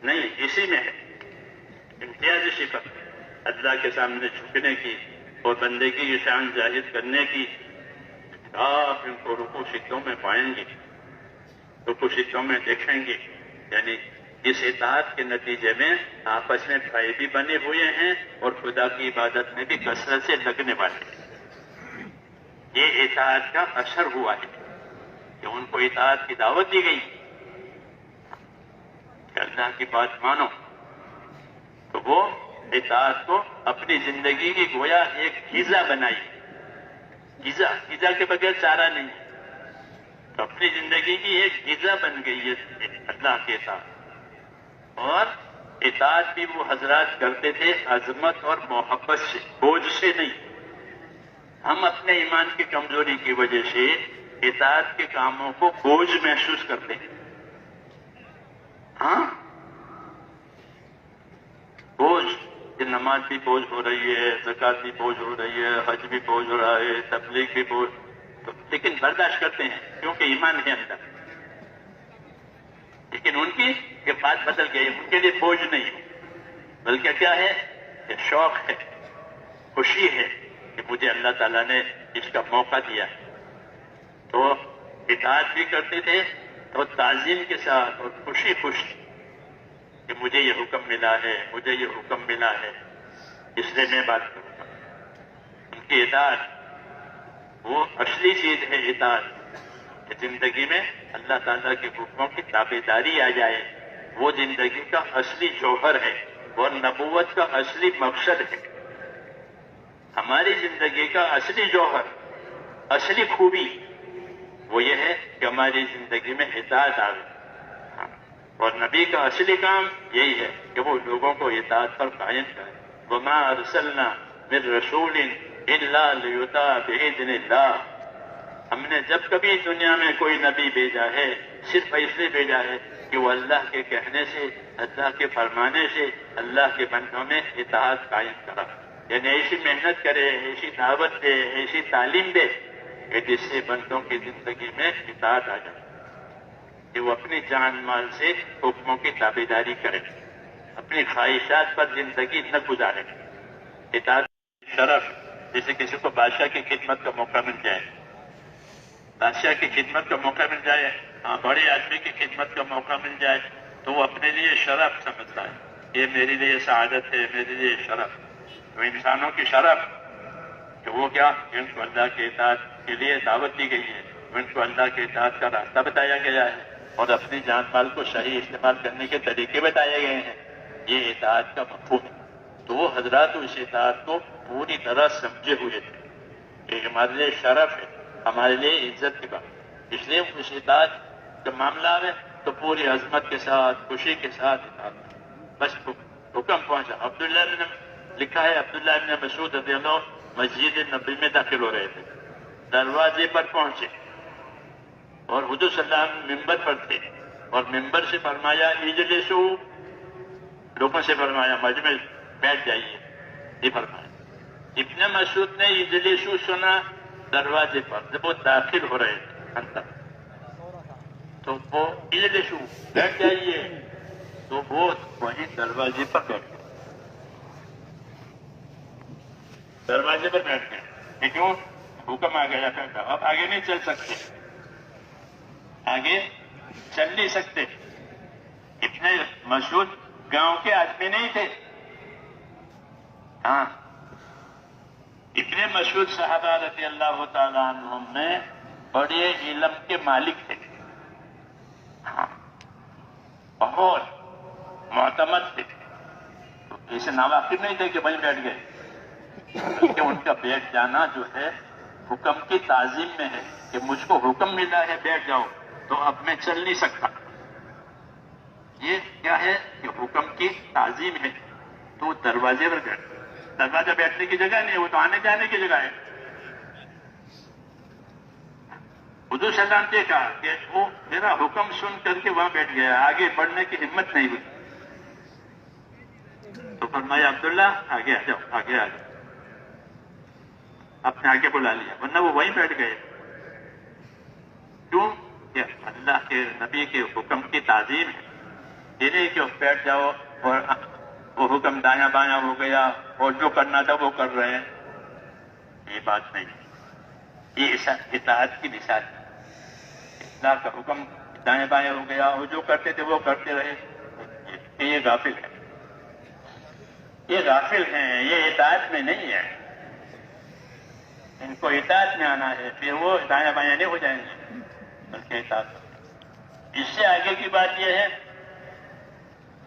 نہیں، اسی میں ہے امتیازی صفت اللہ کے سامنے جھکنے کی اور بندگی کی شان ظاہر کرنے کی. آپ ان کو رکوع سجدوں میں پائیں گے، رکوع سجدوں میں دیکھیں گے. یعنی اس اطاعت کے نتیجے میں آپس میں بھائی بھی بنے ہوئے ہیں اور خدا کی عبادت میں بھی کثرت سے لگنے والے ہیں. یہ اطاعت کا اثر ہوا ہے کہ ان کو اطاعت کی دعوت دی گئی کہ اللہ کی بات مانو، تو وہ اطاعت کو اپنی زندگی کی گویا ایک غذا بنائی. غذا کے بغیر چارہ نہیں، تو اپنی زندگی کی ایک غذا بن گئی ہے اللہ کے اطاعت. اور اطاعت بھی وہ حضرات کرتے تھے عظمت اور محبت سے، بوجھ سے نہیں. ہم اپنے ایمان کی کمزوری کی وجہ سے اطاعت کے کاموں کو بوجھ محسوس کرتے ہیں. ہاں، بوجھ، کہ نماز بھی بوجھ ہو رہی ہے، زکوٰۃ بھی بوجھ ہو رہی ہے، حج بھی بوجھ ہو رہا ہے، تبلیغ بھی بوجھ، لیکن برداشت کرتے ہیں کیونکہ ایمان ہے اندر. لیکن ان کی یہ بات بدل گئی، ان کے لیے بوجھ نہیں ہے، بلکہ کیا ہے کہ شوق ہے، خوشی ہے کہ مجھے اللہ تعالیٰ نے اس کا موقع دیا. تو اطاعت بھی کرتے تھے اور تعظیم کے ساتھ اور خوشی کہ مجھے یہ حکم ملا ہے، مجھے یہ حکم ملا ہے، اس لیے میں بات کروں گا. ان کی اطاعت وہ اصلی چیز ہے. اطاعت کہ زندگی میں اللہ تعالیٰ کے حکموں کی تابعداری آ جائے، وہ زندگی کا اصلی جوہر ہے اور نبوت کا اصلی مقصد ہے. ہماری زندگی کا اصلی جوہر، اصلی خوبی وہ یہ ہے کہ ہماری زندگی میں اطاعت آ گئی. اور نبی کا اصلی کام یہی ہے کہ وہ لوگوں کو اطاعت پر قائم کرے. وَمَا أَرْسَلْنَا مِن رَسُولٍ إِلَّا لِيُطَاعَ بِإِذْنِ اللَّهِ. ہم نے جب کبھی دنیا میں کوئی نبی بھیجا ہے صرف اس لیے بھیجا ہے کہ وہ اللہ کے کہنے سے، اللہ کے فرمانے سے اللہ کے بندوں میں اطاعت قائم کرا. یعنی ایسی محنت کرے، ایسی دعوت دے، ایسی تعلیم دے کہ جس سے بندوں کی زندگی میں اطاعت آ جائے، کہ وہ اپنی جان مال سے حکموں کی تابعداری کرے، اپنی خواہشات پر زندگی نہ گزارے. اطاعت شرف، جیسے کسی کو بادشاہ کی خدمت کا موقع مل جائے، بادشاہ کی خدمت کا موقع مل جائے، بڑے آدمی کی خدمت کا موقع مل جائے، تو وہ اپنے لیے شرف سمجھتا ہے، یہ میرے لیے سعادت ہے، میرے لیے شرف. تو انسانوں کی شرف کہ وہ کیا، ان کو اللہ کے اطاعت کے لیے دعوت دی گئی ہے، ان کو اللہ کے اطاعت کا راستہ بتایا گیا ہے اور اپنی جان مال کو صحیح استعمال کرنے کے طریقے بتائے گئے ہیں. یہ اطاعت کا مفہوم ہے. تو وہ حضرات اس اطاعت کو پوری طرح سمجھے ہوئے تھے کہ ہمارے لیے شرف ہے، ہمارے لیے عزت کی بات. اس لیے اس اطاعت کا معاملہ ہے تو پوری عظمت کے ساتھ، خوشی کے ساتھ اطاعت. بس حکم پہنچا. عبداللہ بن لکھا ہے، عبداللہ بن مسعود رضی اللہ عنہ مسجد نبی میں داخل ہو رہے تھے، دروازے پر پہنچے اور حضور صلی اللہ علیہ وسلم ممبر پر تھے اور ممبر سے فرمایا اجلسو، لوگوں سے فرمایا مجمع بیٹھ جائیے. یہ فرمایا. ابن مسعود نے اجلسو سنا دروازے پر جب وہ داخل ہو رہے تھے اندر، تو وہ اجلسو بیٹھ جائیے، تو وہ وہیں دروازے پر بیٹھ گئے، دروازے پر بیٹھ گئے. کیوں؟ حکم آ گیا تھا، اب آگے نہیں چل سکتے، آگے چل نہیں سکتے. اتنے مسعود گاؤں کے آدمی نہیں تھے. ہاں، ابن مسعود صحابہ رضی اللہ تعالیٰ عنہم میں بڑے علم کے مالک تھے، بہت معتمد تھے، تو ایسے ناواقف نہیں تھے کہ وہیں بیٹھ گئے، بلکہ ان کا بیٹھ جانا جو ہے حکم کی تعظیم میں ہے کہ مجھ کو حکم ملا ہے بیٹھ جاؤ تو اب میں چل نہیں سکتا. یہ کیا ہے کہ حکم کی تعظیم ہے. تو دروازے پر بیٹھ، دروازہ بیٹھنے کی جگہ نہیں ہے، وہ تو آنے جانے کی جگہ ہے. حضور صلی اللہ علیہ وسلم نے کہا کہ وہ میرا حکم سن کر کے وہاں بیٹھ گیا، آگے بڑھنے کی ہمت نہیں ہوئی. تو فرمایا عبداللہ آگے آ جاؤ، آگے آ جاؤ. اپنے آگے بلا لیا، ورنہ وہ وہیں بیٹھ گئے. کیوں؟ کہ اللہ کے نبی کے حکم کی تعظیم ہے. یہ نہیں کہ بیٹھ جاؤ اور وہ حکم دایاں بایاں ہو گیا اور جو کرنا تھا وہ کر رہے ہیں. یہ بات نہیں، یہ اطاعت کی مثال ہے. اللہ کا حکم دائیں بائیں ہو گیا اور جو کرتے تھے وہ کرتے رہے، یہ غافل ہے. یہ غافل ہیں، یہ اطاعت میں نہیں ہے. ان کو اطاعت میں آنا ہے، پھر وہ دائیں بائیں نہیں ہو جائیں گے بلکہ اطاعت. اس سے آگے کی بات یہ ہے،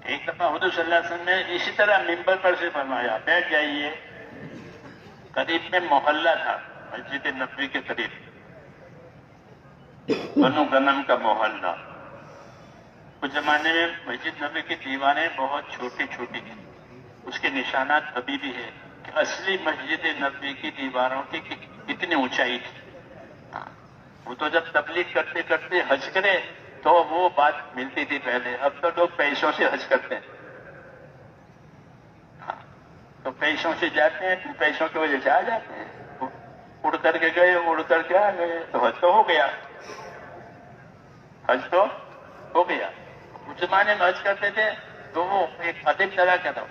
ایک دفعہ حضور صلی اللہ علیہ وسلم نے اسی طرح ممبر پر سے فرمایا بیٹھ جائیے. قریب میں محلہ تھا مسجد نبوی کے قریب، بنو غنم کا محلہ. اس زمانے میں مسجد نبوی کی دیواریں بہت چھوٹی چھوٹی تھیں. اس کے نشانات ابھی بھی ہے کہ اصلی مسجد نبوی کی دیواروں کی کتنی اونچائی تھی. وہ تو جب تبلیغ کرتے کرتے حج کرے تو وہ بات ملتی تھی پہلے. اب تو لوگ پیسوں سے حج کرتے ہیں. تو پیسوں سے جاتے ہیں، پیسوں کی وجہ سے آ جاتے ہیں. اڑ کر کے گئے، اڑ کر کے آ گئے، تو حج تو ہو گیا. حج تو ہو گیا. اس زمانے میں حج کرتے تھے تو وہ ایک ادب طرح کا تھا.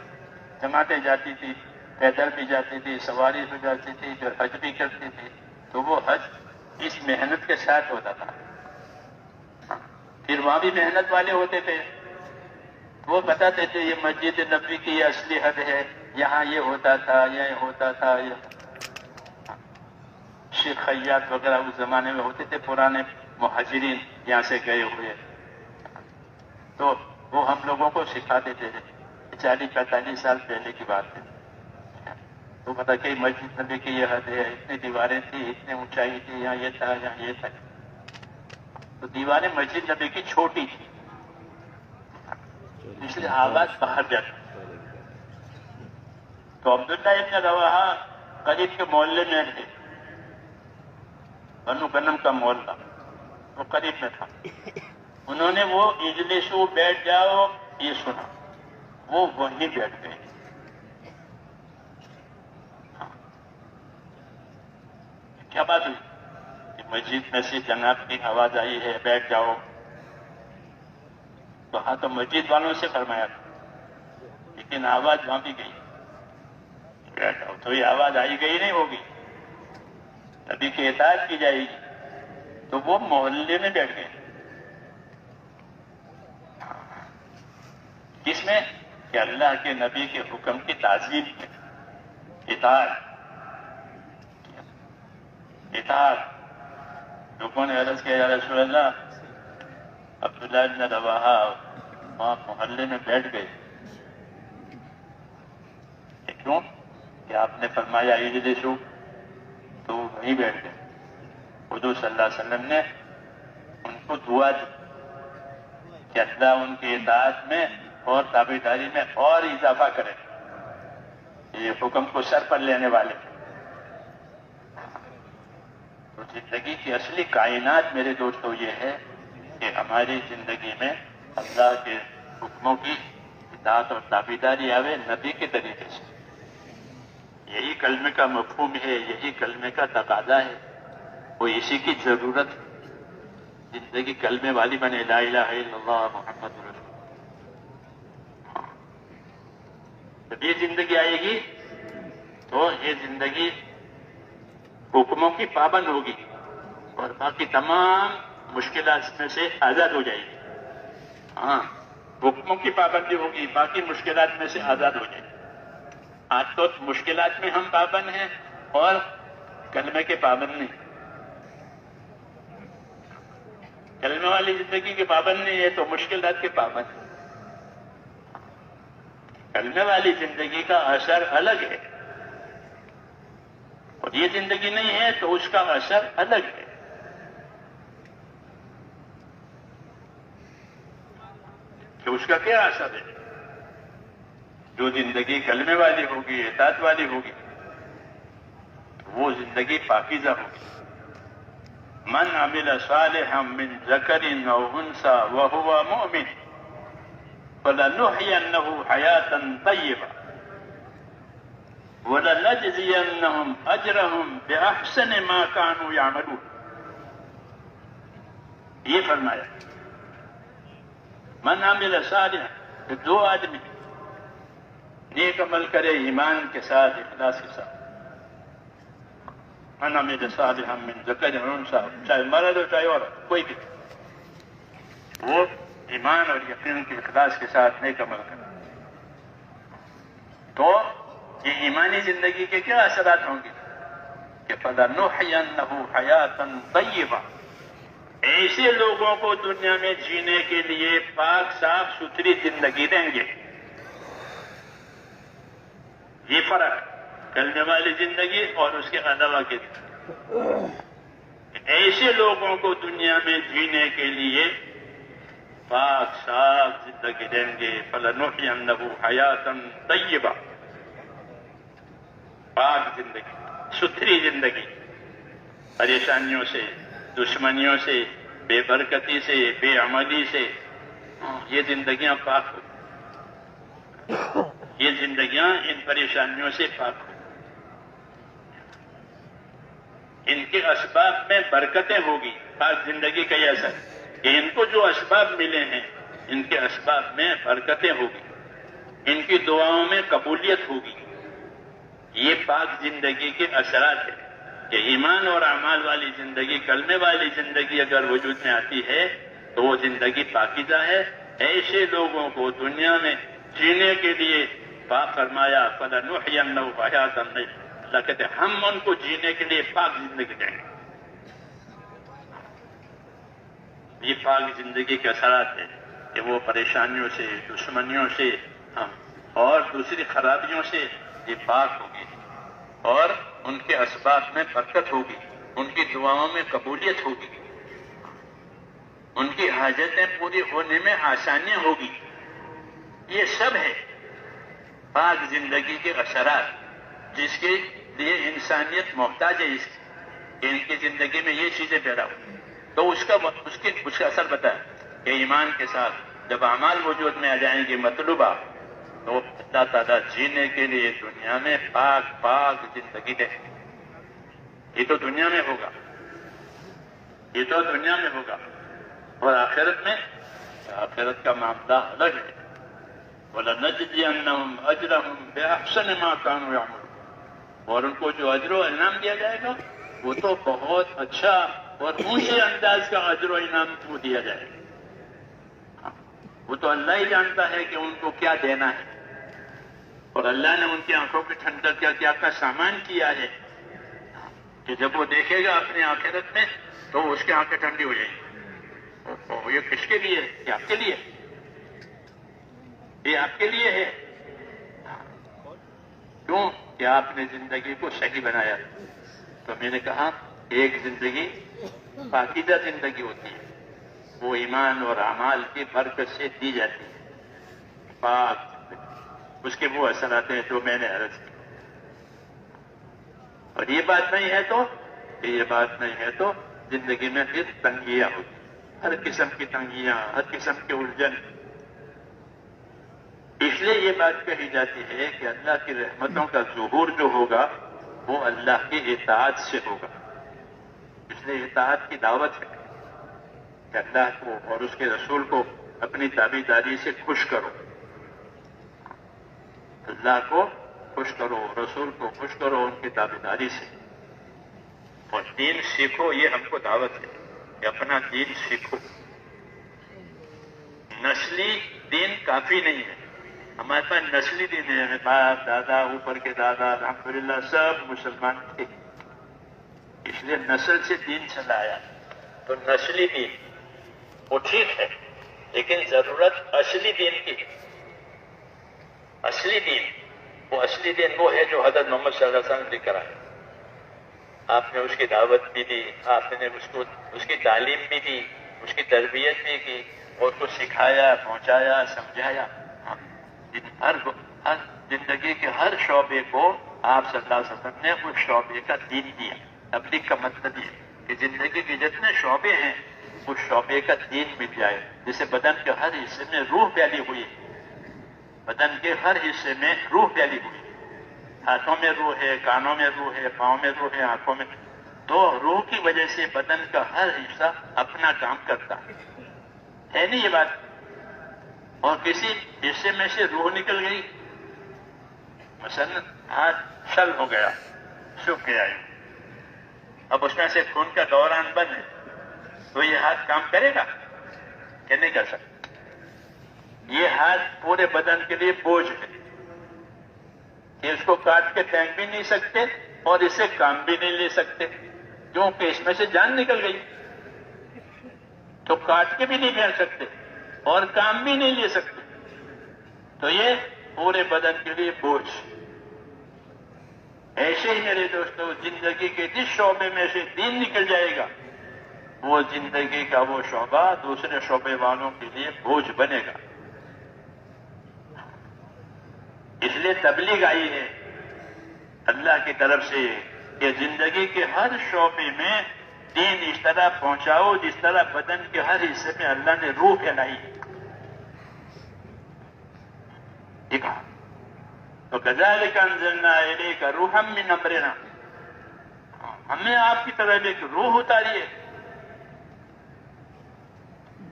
جماعتیں جاتی تھی، پیدل بھی جاتی تھی، سواری بھی جاتی تھی، پھر حج بھی کرتی تھی. تو وہ حج اس محنت کے ساتھ ہوتا تھا. پھر وہاں بھی محنت والے ہوتے تھے، وہ بتاتے تھے یہ مسجد نبوی کی یہ اصلی حد ہے، یہاں یہ ہوتا تھا، یہ ہوتا تھا. شیخ خیاط وغیرہ اس زمانے میں ہوتے تھے، پرانے مہاجرین یہاں سے گئے ہوئے. تو وہ ہم لوگوں کو سکھاتے تھے. 40-45 سال پہلے کی بات ہے. تو پتا کہ مسجد نبی کی یہ حد ہے، اتنی دیواریں تھی، اتنی اونچائی تھی، یہاں یہ تھا، یہاں یہ تھا. تو دیواریں مسجد نبی کی چھوٹی تھی، اس لیے آواز باہر جاتی. تو عبداللہ ابن رواحہ قریب کے محلے میں تھے، بنو غنم کا محلہ وہ قریب میں تھا. انہوں نے وہ اجلسو بیٹھ جاؤ یہ سنا، وہ وہیں بیٹھ گئے. کیا بات ہوئی کہ مسجد میں سے جناب کی آواز آئی ہے بیٹھ جاؤ. تو ہاں تو مسجد والوں سے فرمایا تھا، لیکن آواز وہاں بھی گئی بیٹھ جاؤ. تو یہ آواز آئی گئی نہیں ہوگی، نبی کی اطاعت کی جائے گی. تو وہ محلے میں بیٹھ گئے. کس میں؟ کہ اللہ کے نبی کے حکم کی تعظیم میں اطاعت. لوگوں نے عرض کیا یا رسول اللہ، عبداللہ ابن رواحہ وہاں محلے میں بیٹھ گئے. کیوں؟ کہ آپ نے فرمایا اجلسو، تو وہ وہیں بیٹھ گئے. حضور صلی اللہ علیہ وسلم نے ان کو دعا دی کہ اللہ ان کی اطاعت میں اور تابعداری میں اور اضافہ کرے. یہ حکم کو سر پر لینے والے. تو زندگی کی اصلی کائنات میرے دوستو یہ ہے کہ ہماری زندگی میں اللہ کے حکموں کی اطاعت اور تابعداری آوے نبی کے طریقے سے. یہی کلمے کا مفہوم ہے، یہی کلمے کا تقاضا ہے، وہ اسی کی ضرورت ہے. زندگی کلمے والی بنے، لا الہ الا اللہ محمد رسول اللہ. جب یہ زندگی آئے گی تو یہ زندگی حکموں کی پابند ہوگی اور باقی تمام مشکلات میں سے آزاد ہو جائے گی. ہاں، حکموں کی پابندی ہوگی، باقی مشکلات میں سے آزاد ہو جائے گی. آج تو مشکلات میں ہم پابند ہیں اور کلمے کے پابند نہیں. کلمے والی زندگی کے پابند نہیں ہے تو مشکلات کے پابند. کلمے والی زندگی کا اثر الگ ہے اور یہ زندگی نہیں ہے تو اس کا اثر الگ ہے. کہ اس کا کیا اثر ہے؟ جو زندگی کلمے والی ہوگی، اطاعت والی ہوگی، وہ زندگی پاکیزہ ہوگی. من عمل صالحا من ذکر او انثى وهو مؤمن فلنحيينه حياة طیبہ وَلَنَجْزِيَنَّهُمْ أَجْرَهُمْ بِأَحْسَنِ مَا كَانُوا يَعْمَلُونَ. یہ فرمایا من عمل صالحا، کہ دو آدمی نیک عمل کرے ایمان کے ساتھ، اخلاص کے ساتھ. من عمل صالحا من ذکر او انثى، چاہے مرد ہو چاہے عورت، کوئی بھی، وہ ایمان اور یقین کے اخلاص کے ساتھ نیک عمل کرے. تو یہ ایمانی زندگی کے کیا اثرات ہوں گے؟ کہ فَلَنُحْيَنَّهُ حَيَاةً طَيِّبَةً، ایسے لوگوں کو دنیا میں جینے کے لیے پاک صاف ستھری زندگی دیں گے. یہ فرق کلمے والی زندگی اور اس کے علاوہ کی. ایسے لوگوں کو دنیا میں جینے کے لیے پاک صاف زندگی دیں گے. فَلَنُحْيَنَّهُ حَيَاةً طَيِّبَةً، پاک زندگی، ستھری زندگی، پریشانیوں سے، دشمنیوں سے، بے برکتی سے، بے عملی سے، یہ زندگیاں پاک ہو. یہ زندگیاں ان پریشانیوں سے پاک ہو. ان کے اسباب میں برکتیں ہوگی. پاک زندگی کا یہ اثر کہ ان کو جو اسباب ملے ہیں ان کے اسباب میں برکتیں ہوگی، ان کی دعاؤں میں قبولیت ہوگی. یہ پاک زندگی کے اثرات ہیں کہ ایمان اور اعمال والی زندگی، کلمے والی زندگی اگر وجود میں آتی ہے تو وہ زندگی پاکیزہ ہے. ایسے لوگوں کو دنیا میں جینے کے لیے پاک فرمایا فَلَنُحْيَنَّهُ حَيَاةً طَيِّبَةً. اللہ کہتے ہیں ہم ان کو جینے کے لیے پاک زندگی دیں گے. یہ پاک زندگی کے اثرات ہیں کہ وہ پریشانیوں سے، دشمنیوں سے اور دوسری خرابیوں سے یہ پاک ہوگی اور ان کے اسباب میں برکت ہوگی، ان کی دعاؤں میں قبولیت ہوگی، ان کی حاجتیں پوری ہونے میں آسانیاں ہوگی. یہ سب ہے پاک زندگی کے اثرات جس کے لیے انسانیت محتاج ہے کہ ان کی زندگی میں یہ چیزیں پیدا ہوں. تو اس کا اثر بتایا کہ ایمان کے ساتھ جب اعمال وجود میں آ جائیں گے مطلوبہ، تو اللہ تعالیٰ جینے کے لیے دنیا میں پاک زندگی دے. یہ تو دنیا میں ہوگا، یہ تو دنیا میں ہوگا. اور آخرت کا معاملہ الگ ہے. وَلَنَجْزِيَنَّهُمْ أَجْرَهُمْ بِأَحْسَنِ مَا كَانُوا يَعْمَلُونَ. اور ان کو جو اجر و انعام دیا جائے گا وہ تو بہت اچھا اور اونچے انداز کا اجر و انعام کو دیا جائے گا. وہ تو اللہ ہی جانتا ہے کہ ان کو کیا دینا ہے، اور اللہ نے ان کی آنکھوں کی ٹھنڈک کیا کیا سامان کیا ہے کہ جب وہ دیکھے گا اپنے آخرت میں تو اس کی آنکھیں ٹھنڈی ہو جائیں گی. یہ کس کے لیے؟ یہ آپ کے لیے، یہ آپ کے لیے ہے. کیوں؟ کہ آپ نے زندگی کو صحیح بنایا. تو میں نے کہا ایک زندگی پاکیزہ زندگی ہوتی ہے، وہ ایمان اور اعمال کی برکت سے دی جاتی ہے. پاک زندگی، اس کے وہ اثرات ہیں جو میں نے عرض کی. اور یہ بات نہیں ہے تو زندگی میں پھر تنگیاں ہوتی، ہر قسم کی تنگیاں، ہر قسم کے الجھن. اس لیے یہ بات کہی جاتی ہے کہ اللہ کی رحمتوں کا ظہور جو ہوگا وہ اللہ کی اطاعت سے ہوگا. اس لیے اطاعت کی دعوت ہے کہ اللہ کو اور اس کے رسول کو اپنی تابعداری سے خوش کرو. اللہ کو خوش کرو، رسول کو خوش کرو ان کی تابعداری سے. اور دین سیکھو، یہ ہم کو دعوت ہے کہ اپنا دین سیکھو. نسلی دین کافی نہیں ہے، ہمارے پاس نسلی دین ہے، ہمیں باپ دادا اوپر کے دادا الحمدللہ سب مسلمان تھے، اس لیے نسل سے دین چلا آیا. تو نسلی دین وہ ٹھیک ہے، لیکن ضرورت اصلی دین کی. اصلی دین وہ ہے جو حضرت محمد صلی اللہ علیہ وسلم لے کر آئے. آپ نے اس کی دعوت بھی دی، آپ نے اس کی تعلیم بھی دی، اس کی تربیت بھی کی، اور کو سکھایا، پہنچایا، سمجھایا. ہر زندگی کے ہر شعبے کو آپ صلی اللہ علیہ وسلم نے اس شعبے کا دین دیا. تبلیغ کا مطلب یہ کہ زندگی کے جتنے شعبے ہیں اس شعبے کا دین مل جائے. جیسے بدن کے ہر حصے میں روح پھیلی ہوئی، بدن کے ہر حصے میں روح پھیلی ہوئی. ہاتھوں میں روح ہے، کانوں میں روح ہے، پاؤں میں روح ہے، آنکھوں میں. تو روح کی وجہ سے بدن کا ہر حصہ اپنا کام کرتا ہے نہیں یہ بات. اور کسی حصے میں سے روح نکل گئی، مثلا ہاتھ شل ہو گیا، سوکھ گیا، اب اس میں سے خون کا دوران بند ہے، تو یہ ہاتھ کام کرے گا کہ نہیں کر سکتا؟ یہ ہاتھ پورے بدن کے لیے بوجھ ہے کہ اس کو کاٹ کے پھینک بھی نہیں سکتے اور اس سے کام بھی نہیں لے سکتے، کیونکہ اس میں سے جان نکل گئی. تو کاٹ کے بھی نہیں پھینک سکتے اور کام بھی نہیں لے سکتے، تو یہ پورے بدن کے لیے بوجھ. ایسے ہی میرے دوستو زندگی کے جس شعبے میں سے دین نکل جائے گا وہ زندگی کا وہ شعبہ دوسرے شعبے والوں کے لیے بوجھ بنے گا. اس لیے تبلیغ آئی ہے اللہ کی طرف سے کہ زندگی کے ہر شعبے میں دین اس طرح پہنچاؤ جس طرح بدن کے ہر حصے میں اللہ نے روح پھیلائی. ٹھیک ہے، تو کذالک انزلنا الیک روحا من امرنا، ہم نے آپ کی طرف ایک روح اتاری ہے.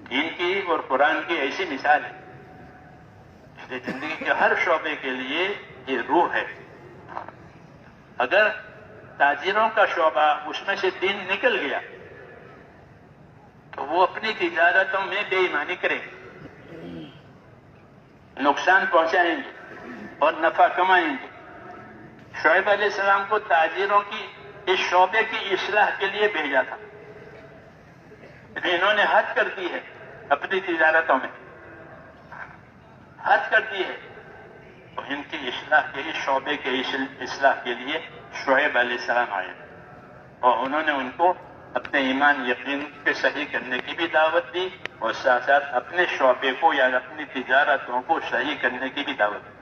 دین کی اور قرآن کی ایسی مثال ہے. اس لیے زندگی کے ہر شعبے کے لیے یہ روح ہے. اگر تاجروں کا شعبہ اس میں سے دین نکل گیا تو وہ اپنی تجارتوں میں بے ایمانی کریں گے، نقصان پہنچائیں گے اور نفع کمائیں گے. شعیب علیہ السلام کو تاجروں کی اس شعبے کی اصلاح کے لیے بھیجا تھا، انہوں نے حد کر دی ہے اپنی تجارتوں میں، حد کر دی ہے. تو ان کی اصلاح کے اس شعبے کے اصلاح کے لیے شعیب علیہ السلام آئے اور انہوں نے ان کو اپنے ایمان یقین کے صحیح کرنے کی بھی دعوت دی اور ساتھ ساتھ اپنے شعبے کو یا اپنی تجارتوں کو صحیح کرنے کی بھی دعوت دی.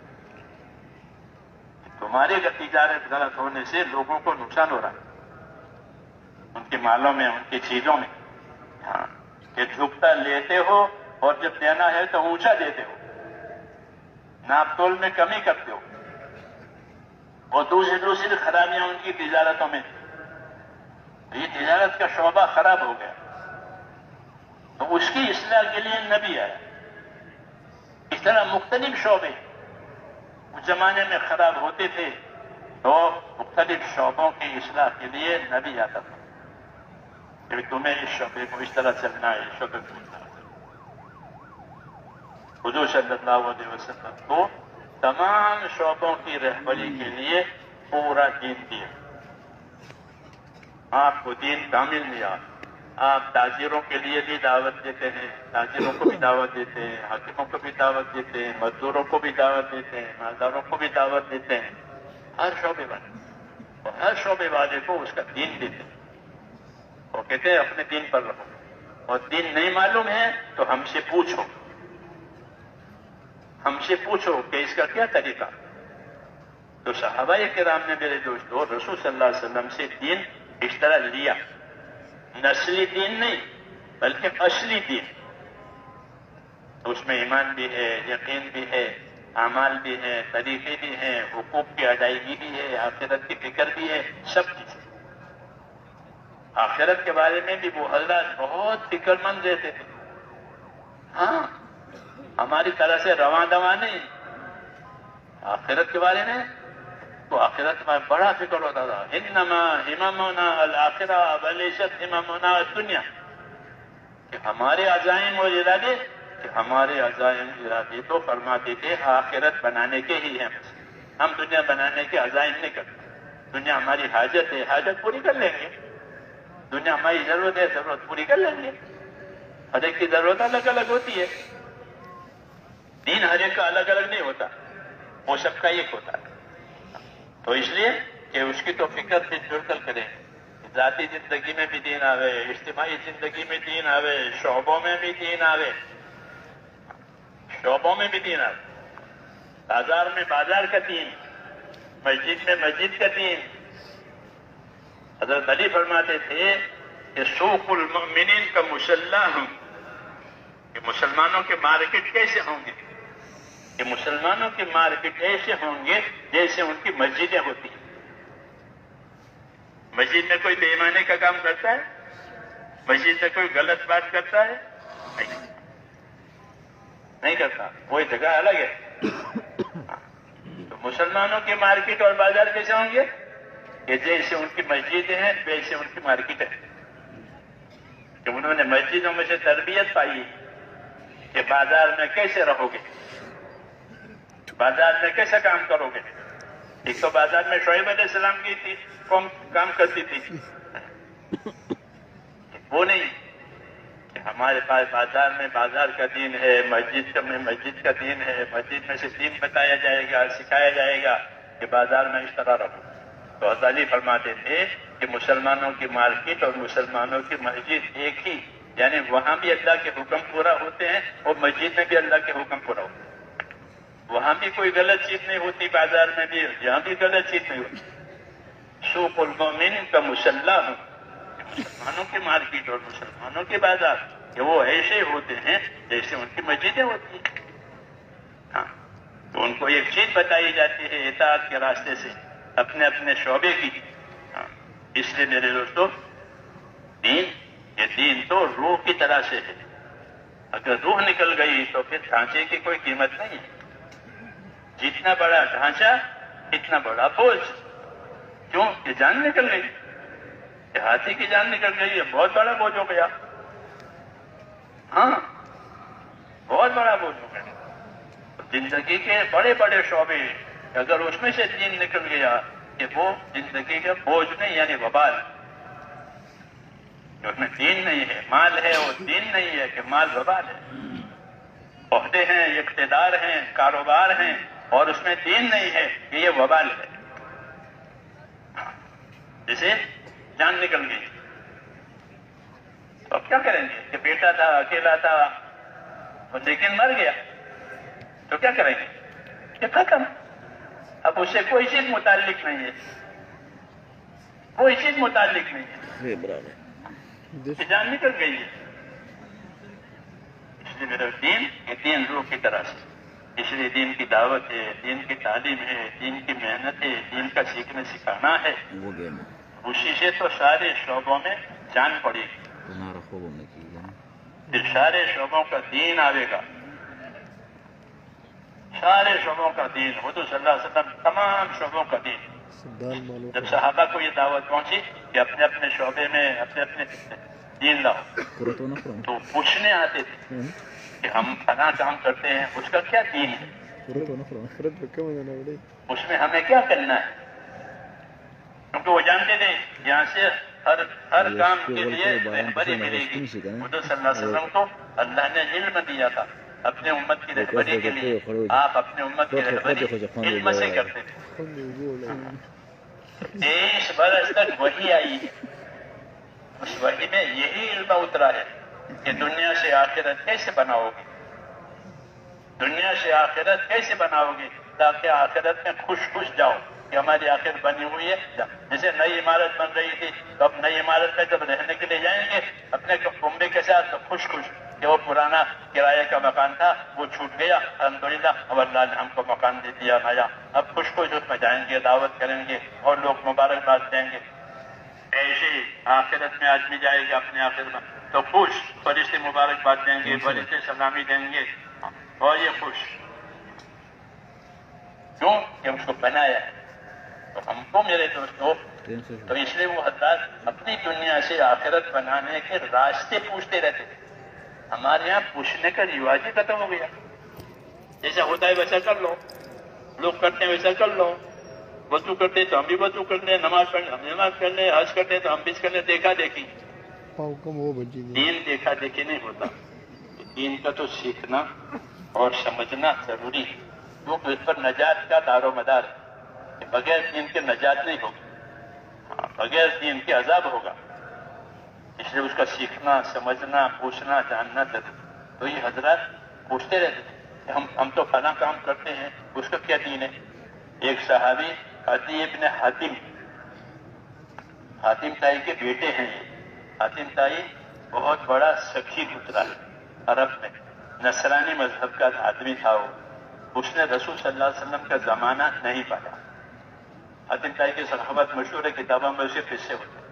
تمہاری تجارت غلط ہونے سے لوگوں کو نقصان ہو رہا ہے، ان کے مالوں میں، ان کی چیزوں میں. ہاں، کہ جھکتا لیتے ہو اور جب دینا ہے تو اونچا دیتے ہو، ناپ تول میں کمی کرتے ہو، اور دوسری خرابیاں ان کی تجارتوں میں. یہ تجارت کا شعبہ خراب ہو گیا تو اس کی اصلاح کے لیے نبی آیا. اس طرح مختلف شعبے اس زمانے میں خراب ہوتے تھے تو مختلف شعبوں کی اصلاح کے لیے نبی آتا تھا کہ تمہیں اس شعبے کو اس طرح چلنا ہے، اس شعبے کو اس طرح چلنا. حضور صلی اللہ علیہ وسلم کو تمام شعبوں کی رہبری کے لیے پورا دین دیا. آپ کو دین کامل دیا. آپ تاجروں کے لیے بھی دعوت دیتے ہیں، تاجروں کو بھی دعوت دیتے ہیں، حاکموں کو بھی دعوت دیتے ہیں، مزدوروں کو بھی دعوت دیتے ہیں، مالداروں کو بھی دعوت دیتے ہیں، ہر شعبے والے. اور ہر شعبے والے کو اس کا دین دیتے ہیں. وہ کہتے ہیں اپنے دین پر رہو، اور دین نہیں معلوم ہے تو ہم سے پوچھو، ہم سے پوچھو کہ اس کا کیا طریقہ. تو صحابہ کرام نے میرے دوستو رسول صلی اللہ علیہ وسلم سے دین اس طرح لیا، نسلی دین نہیں بلکہ اصلی دین. اس میں ایمان بھی ہے، یقین بھی ہے، اعمال بھی ہے، طریقے بھی ہیں، حقوق کی ادائیگی بھی ہے، آخرت کی فکر بھی ہے، سب چیز. آخرت کے بارے میں بھی وہ حضرات بہت فکر مند رہتے تھے. ہاں، ہماری طرح سے رواں دواں نہیں. آخرت کے بارے میں تو آخرت میں بڑا فکر ہوتا تھا. انما ہممنا الآخرہ ولیست ہممنا الدنیا، کہ ہمارے عزائم اور ارادے کہ ہمارے عزائم ارادے تو فرماتے تھے آخرت بنانے کے ہی ہیں، ہم دنیا بنانے کے عزائم نہیں کرتے۔ دنیا ہماری حاجت ہے، حاجت پوری کر لیں گے۔ دنیا ہماری ضرورت ہے، ضرورت پوری کر لیں گے۔ ہر ایک کی ضرورت الگ الگ ہوتی ہے، دین ہر ایک کا الگ الگ نہیں ہوتا، وہ سب کا ایک ہوتا ہے۔ تو اس لیے کہ اس کی تو فکر بھی جڑ کر کریں، ذاتی زندگی میں بھی دین آوے، اجتماعی زندگی میں دین آوے، شعبوں میں بھی دین آوے، شعبوں میں بھی دین آوے، بازار میں بازار کا دین، مسجد میں مسجد کا دین۔ حضرت علی فرماتے تھے کہ سوق المؤمنین کا مسلح ہوں، کہ مسلمانوں کے مارکیٹ کیسے ہوں گے؟ کہ مسلمانوں کے مارکیٹ ایسے ہوں گے جیسے ان کی مسجدیں ہوتی ہیں۔ مسجد میں کوئی بے ایمانی کا کام کرتا ہے؟ مسجد میں کوئی غلط بات کرتا ہے؟ نہیں کرتا، وہی جگہ الگ ہے۔ تو مسلمانوں کے مارکیٹ اور بازار کیسے ہوں گے؟ کہ جیسے ان کی مسجد ہیں ویسے ان کی مارکیٹ ہے، کہ انہوں نے مسجدوں میں سے تربیت پائی کہ بازار میں کیسے رہو گے، بازار میں کیسا کام کرو گے۔ ایک تو بازار میں شعیب علیہ السلام کی تھی قوم کام کرتی تھی، وہ نہیں کہ ہمارے پاس بازار میں بازار کا دین ہے، مسجد میں مسجد کا دین ہے، مسجد میں سے دین بتایا جائے گا، سکھایا جائے گا کہ بازار میں اس طرح رہو۔ تو حضرت علی فرماتے تھے کہ مسلمانوں کی مارکیٹ اور مسلمانوں کی مسجد ایک ہی، یعنی وہاں بھی اللہ کے حکم پورا ہوتے ہیں اور مسجد میں بھی اللہ کے حکم پورا ہوتے ہیں۔ وہاں بھی کوئی غلط چیز نہیں ہوتی، بازار میں بھی، یہاں بھی غلط چیز نہیں ہوتی۔ سوق المؤمن کا مسلح ہوں، مسلمانوں کی مارکیٹ اور مسلمانوں کے بازار کہ وہ ایسے ہوتے ہیں جیسے ان کی مسجدیں ہوتی ہیں۔ ہاں، تو ان کو ایک چیز بتائی جاتی ہے اطاعت کے راستے سے اپنے اپنے شعبے کی۔ ہاں، اس لیے میرے دوستو، یہ دین تو روح کی طرح سے ہے، اگر روح نکل گئی تو پھر ڈھانچے کی کوئی قیمت نہیں ہے۔ جتنا بڑا ڈھانچہ اتنا بڑا بوجھ، کیوں کہ جان نکل گئی، کہ ہاتھی کی جان نکل گئی، یہ بہت بڑا بوجھ ہو گیا۔ ہاں، بہت بڑا بوجھ ہو گیا۔ زندگی کے بڑے بڑے شعبے اگر اس میں سے دین نکل گیا کہ وہ زندگی کا بوجھ نہیں، یعنی وبال، کہ اس میں دین نہیں ہے، مال ہے اور دین نہیں ہے کہ مال وبال ہے، عہدے ہیں، اقتدار ہیں، کاروبار ہیں اور اس میں دین نہیں ہے کہ یہ وبال ہے۔ جسے جان نکل گئی تو اب کیا کریں گے؟ کہ بیٹا تھا، اکیلا تھا لیکن مر گیا، تو کیا کریں گے؟ کہ ختم، اب اس سے کوئی چیز متعلق نہیں ہے، کوئی چیز متعلق نہیں ہے، کہ جان نکل گئی ہے۔ اس لیے میرا دین روح کی طرح سے، اس لیے دین کی دعوت ہے، دین کی تعلیم ہے، دین کی محنت ہے، دین کا سیکھنے سکھانا ہے، اسی سے تو سارے شعبوں میں جان پڑے گی، پھر سارے شعبوں کا دین آئے گا، سارے شعبوں کا دین، حضور صلی اللہ علیہ وسلم تمام شعبوں کا دین۔ جب صحابہ کو یہ دعوت پہنچی کہ اپنے اپنے شعبے میں اپنے اپنے دین لاؤ، تو پوچھنے آتے تھے کہ ہم فلاں کام کرتے ہیں، اس کا کیا دین ہے، اس میں ہمیں کیا کرنا ہے، کیونکہ وہ جانتے تھے یہاں سے ہر کام کے لیے رہبری ملے گی۔ حضور صلی اللہ علیہ وسلم کو اللہ نے علم دیا تھا اپنے امت کی رہبری کے لیے، آپ اپنے امت کی رہبری علم سے کرتے تھے۔ 23 برس تک وحی آئی ہے، اس وحی میں یہی علم اترا ہے کہ دنیا سے آخرت کیسے بناؤ گے، دنیا سے آخرت کیسے بناؤ گے تاکہ آخرت میں خوش خوش جاؤ کہ ہماری آخرت بنی ہوئی ہے۔ جیسے نئی عمارت بن رہی تھی تو اب نئی عمارت میں جب رہنے کے لیے جائیں گے اپنے کنبے کے ساتھ تو خوش خوش کہ وہ پرانا کرایہ کا مکان تھا وہ چھوٹ گیا، الحمدللہ، اب اللہ نے ہم کو مکان دے دیا نیا، اب خوش خوش اس میں جائیں گے، دعوت کریں گے اور لوگ مبارکباد دیں گے۔ ایسے آخرت میں آدمی جائے گا اپنے آخرت میں تو خوش، فرشتے مبارکباد دیں گے، فرشتے سلامی دیں گے اور یہ خوش، کیوں کہ اس کو بنایا ہے۔ تو ہم کو میرے دوستوں، تو اس لیے وہ حضرات اپنی دنیا سے آخرت بنانے کے راستے پوچھتے رہتے تھے ہمارے یہاں پوچھنے کا رواج ہی ختم ہو گیا. جیسا ہوتا ہے ویسا کر لو، لوگ کرتے ہیں ویسا کر لو. وضو کرتے تو ہم بھی وضو کر لیں، نماز پڑھیں ہم نماز کر لیں، حج کرتے تو ہم بھی کر لیں. دیکھا دیکھی. دین دیکھا دیکھی نہیں ہوتا. دین کا تو سیکھنا اور سمجھنا ضروری ہے، کیونکہ اس پر نجات کا دار و مدار ہے. بغیر دین کے نجات نہیں ہوگی، بغیر دین کے عذاب ہوگا. اس لیے اس کا سیکھنا، سمجھنا، پوچھنا، جاننا ضروری. تو یہ حضرات پوچھتے رہتے ہیں کہ ہم تو فلاں کام کرتے ہیں، اس کا کیا دین ہے؟ ایک صحابی عدی ابن حاتم تائی کے بیٹے ہیں. یہ حاتم تائی بہت بڑا سخی گزرا ہے عرب میں، نصرانی مذہب کا آدمی تھا وہ. اس نے رسول صلی اللہ علیہ وسلم کا زمانہ نہیں پایا. حاتم تائی کی صحابت مشہور ہے، کتابوں میں اسے قصے ہوتے ہیں.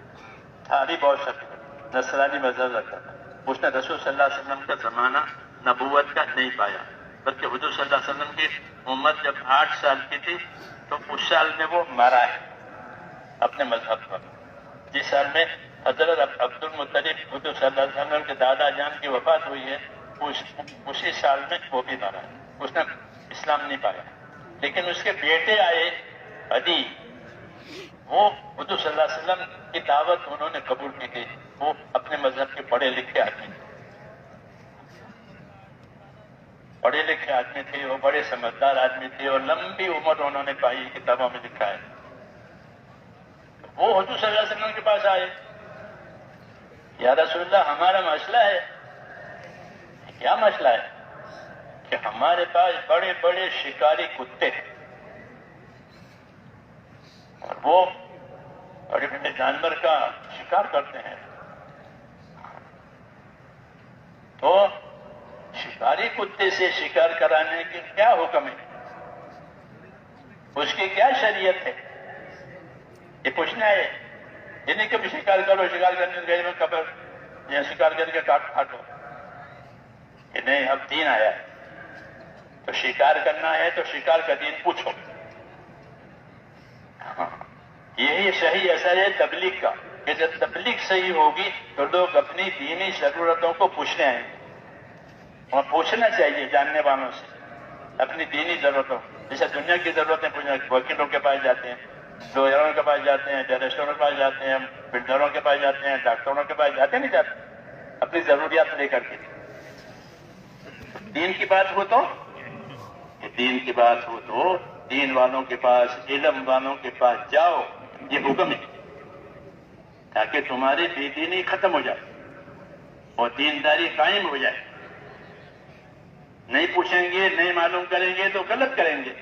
تھا بھی بہت سخی، نصرانی مذہب رکھتا تھا. اس نے رسول صلی اللہ علیہ وسلم کا زمانہ نبوت کا نہیں پایا، بلکہ حضور صلی اللہ علیہ وسلم کی عمر جب 8 سال کی تھی تو اس سال میں وہ مرا ہے اپنے مذہب پر. جس سال میں حضرت عبد المطلب حضور صلی اللہ علیہ وسلم کے دادا جان کی وفات ہوئی ہے، اسی سال میں وہ بھی مرا ہے. اس نے اسلام نہیں پایا. لیکن اس کے بیٹے آئے عدی، وہ حضور صلی اللہ علیہ وسلم کی دعوت انہوں نے قبول کی تھی. وہ اپنے مذہب کے پڑھے لکھے آدمی تھے، پڑھے لکھے آدمی تھے، وہ بڑے سمجھدار آدمی تھے اور لمبی عمر انہوں نے پائی، کتابوں میں لکھا ہے. وہ حضور صلی اللہ علیہ وسلم کے پاس آئے، یا رسول اللہ ہمارا مسئلہ ہے. کیا مسئلہ ہے؟ کہ ہمارے پاس بڑے بڑے شکاری کتے ہیں اور وہ بڑے بڑے جانور کا شکار کرتے ہیں. تو شکاری کتے سے شکار کرانے کے کیا حکم ہے؟ اس کی کیا شریعت ہے؟ یہ پوچھنا ہے. یہ نہیں کہ شکار کرو، شکار کرنے گئے میں قبر یا شکار کر کے کاٹو. کہ نہیں، اب دین آیا ہے تو شکار کرنا ہے تو شکار کا دین پوچھو. یہی صحیح اثر ہے تبلیغ کا، کہ جب تبلیغ صحیح ہوگی تو لوگ اپنی دینی ضرورتوں کو پوچھنے آئیں گے. اور پوچھنا چاہیے جاننے والوں سے اپنی دینی ضرورتوں. جیسے دنیا کی ضرورتیں پوچھنا، وکیلوں کے پاس جاتے ہیں، لوئروں کے پاس جاتے ہیں، بیرسٹروں کے پاس جاتے ہیں، بلڈروں کے پاس جاتے ہیں، ڈاکٹروں کے پاس جاتے نہیں جاتے اپنی ضروریات لے کر کے. دین کی بات ہو تو دین کی بات ہو تو دین والوں کے پاس، علم والوں کے پاس جاؤ. یہ حکم ہے تاکہ تمہاری بے دینی ختم ہو جائے اور دینداری قائم ہو جائے. نہیں پوچھیں گے، نہیں معلوم کریں گے تو غلط کریں گے.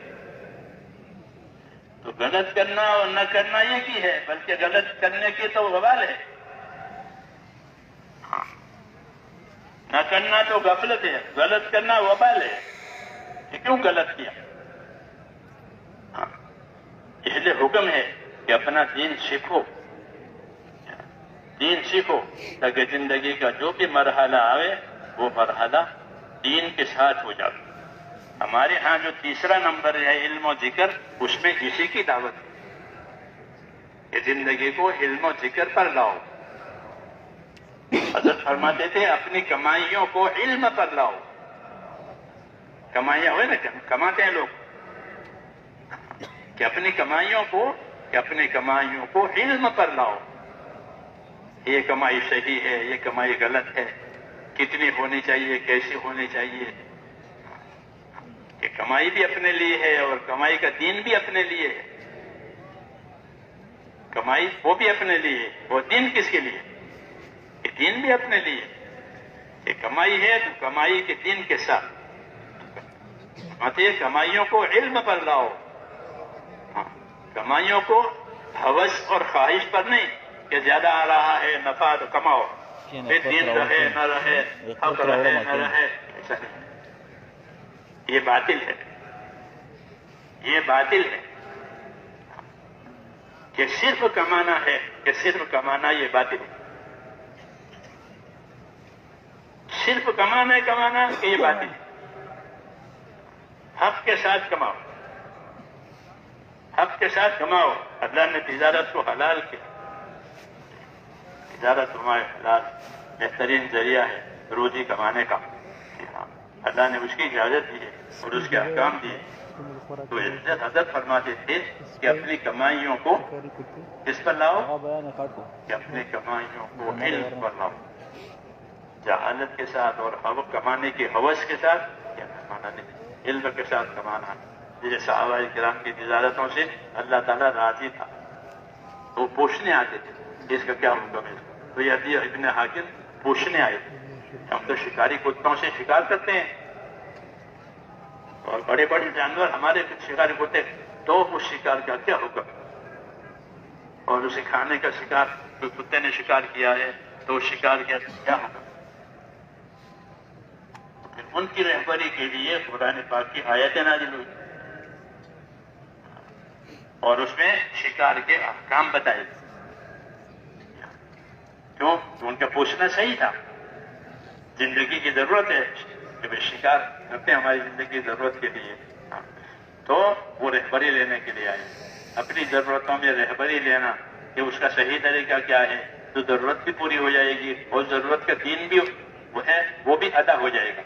تو غلط کرنا اور نہ کرنا یہ کی ہے، بلکہ غلط کرنے کی تو وبال ہے. نہ کرنا تو غفلت ہے، غلط کرنا وبال ہے. کہ کیوں غلط کیا؟ اس لیے حکم ہے کہ اپنا دین سیکھو، دین سیکھو تاکہ زندگی کا جو بھی مرحلہ آئے وہ مرحلہ دین کے ساتھ ہو جائے. ہمارے ہاں جو تیسرا نمبر ہے علم و ذکر، اس میں اسی کی دعوت ہے کہ زندگی کو علم و ذکر پر لاؤ. حضرت فرماتے تھے اپنی کمائیوں کو علم پر لاؤ. کمائیاں ہوئے نا، کماتے ہیں لوگ، کہ اپنی کمائیوں کو علم پر لاؤ. یہ کمائی صحیح ہے، یہ کمائی غلط ہے، کتنی ہونی چاہیے، کیسی ہونی چاہیے. کہ کمائی بھی اپنے لیے ہے اور کمائی کا دین بھی اپنے لیے ہے. کمائی وہ بھی اپنے لیے ہے، وہ دین کس کے لیے؟ کہ دین بھی اپنے لیے. کہ کمائی ہے تو کمائی کے دین کے ساتھ. کمائیوں کو علم پر لاؤ. کمائیوں کو ہوس اور خواہش پر نہیں کہ زیادہ آ رہا ہے نفع تو کماؤ، پھر دین رہے نہ رہے، حق رہے نہ رہے. ایسا نہیں، یہ باطل ہے. یہ باطل ہے کہ صرف کمانا ہے، کہ صرف کمانا، یہ باطل ہے. صرف کمانا کہ یہ باطل ہے. حق کے ساتھ کماؤ، حق کے ساتھ کماؤ. اللہ نے تجارت کو حلال کیا. تجارت ہمارے حلال بہترین ذریعہ ہے روزی کمانے کا، اللہ نے اس کی اجازت دی ہے اور اس کے احکام دیے. تو عزت حضرت فرماتے تھے کہ اپنی کمائیوں کو کس پر لاؤ؟ کہ اپنی کمائیوں کو علم پر لاؤ. جہالت کے ساتھ اور کمانے کی ہوس کے ساتھ کیا کمانا نہیں، علم کے ساتھ کمانا. جیسے صحابہ کرام کی تجارتوں سے اللہ تعالیٰ راضی تھا، وہ پوچھنے آتے تھے اس کا کیا حکم ہے. تو یہ ابن حاکم پوچھنے آئے تھے. ہم تو شکاری کتوں سے شکار کرتے ہیں اور بڑے بڑے جانور ہمارے شکاری ہوتے، تو اس شکار کا کیا حکم، اور اسے کھانے کا شکار جو کتے نے شکار کیا ہے تو اس شکار کا کیا حکم. ان کی رہبری کے لیے قرآن پاک کی آیتیں نازل ہوئی اور اس میں شکار کے احکام بتائے. کیوں؟ تو ان کا پوچھنا صحیح تھا. زندگی کی ضرورت ہے کہ وہ شکار کرتے ہیں ہماری زندگی کی ضرورت کے لیے. تو وہ رہبری لینے کے لیے آئے. اپنی ضرورتوں میں رہبری لینا کہ اس کا صحیح طریقہ کیا ہے تو ضرورت بھی پوری ہو جائے گی اور ضرورت کا دین بھی وہ ہے وہ بھی ادا ہو جائے گا.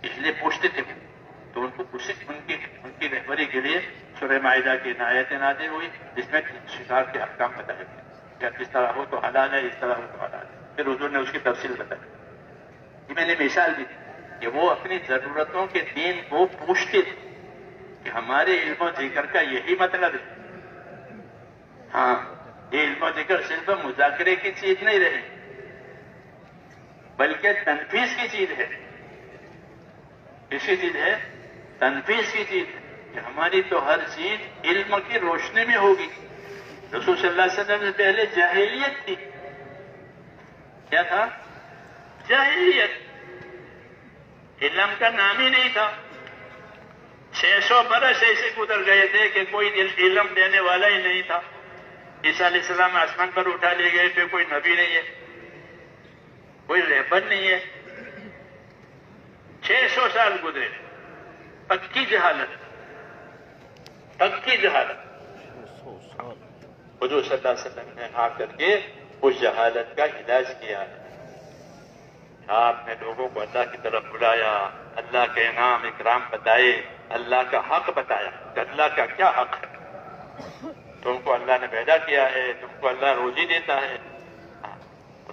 اس لیے پوچھتے تھے. تو ان کو ان کی رہبری کے لیے سورہ مائدہ کی آیتیں نازل ہوئی جس میں شکار کے احکام بتائے گئے کہ کس طرح ہو تو حلال ہے، اس طرح ہو تو حلال ہے. پھر حضور نے اس کی تفصیل بتائی. یہ میں نے مثال دی کہ وہ اپنی ضرورتوں کے دین کو پوچھتے تھے کہ ہمارے علم و ذکر کا یہی مطلب ہے. ہاں، یہ علم و ذکر صرف مذاکرے کی چیز نہیں رہی بلکہ تنفیذ کی چیز ہے. کس کی چیز ہے؟ تنفیذ کی چیز ہے کہ ہماری تو ہر چیز علم کی روشنی میں ہوگی. رسول صلی اللہ علیہ وسلم سے پہلے جاہلیت تھی. کیا تھا؟ جاہلیت. علم کا نام ہی نہیں تھا. 600 برس ایسے گزر گئے تھے کہ کوئی علم دینے والا ہی نہیں تھا. عیسیٰ علیہ السلام آسمان پر اٹھا لیے گئے تھے، کوئی نبی نہیں ہے، کوئی رہبر نہیں ہے. 600 سال گزرے. پکی جہالت، پکی جہالت. حضور صلی اللہ علیہ وسلم نے آ کر کے اس جہالت کا علاج کیا. آپ نے لوگوں کو اللہ کی طرف بلایا، اللہ کے انعام اکرام بتائے، اللہ کا حق بتایا کہ اللہ کا کیا حق ہے. تم کو اللہ نے پیدا کیا ہے، تم کو اللہ روزی دیتا ہے،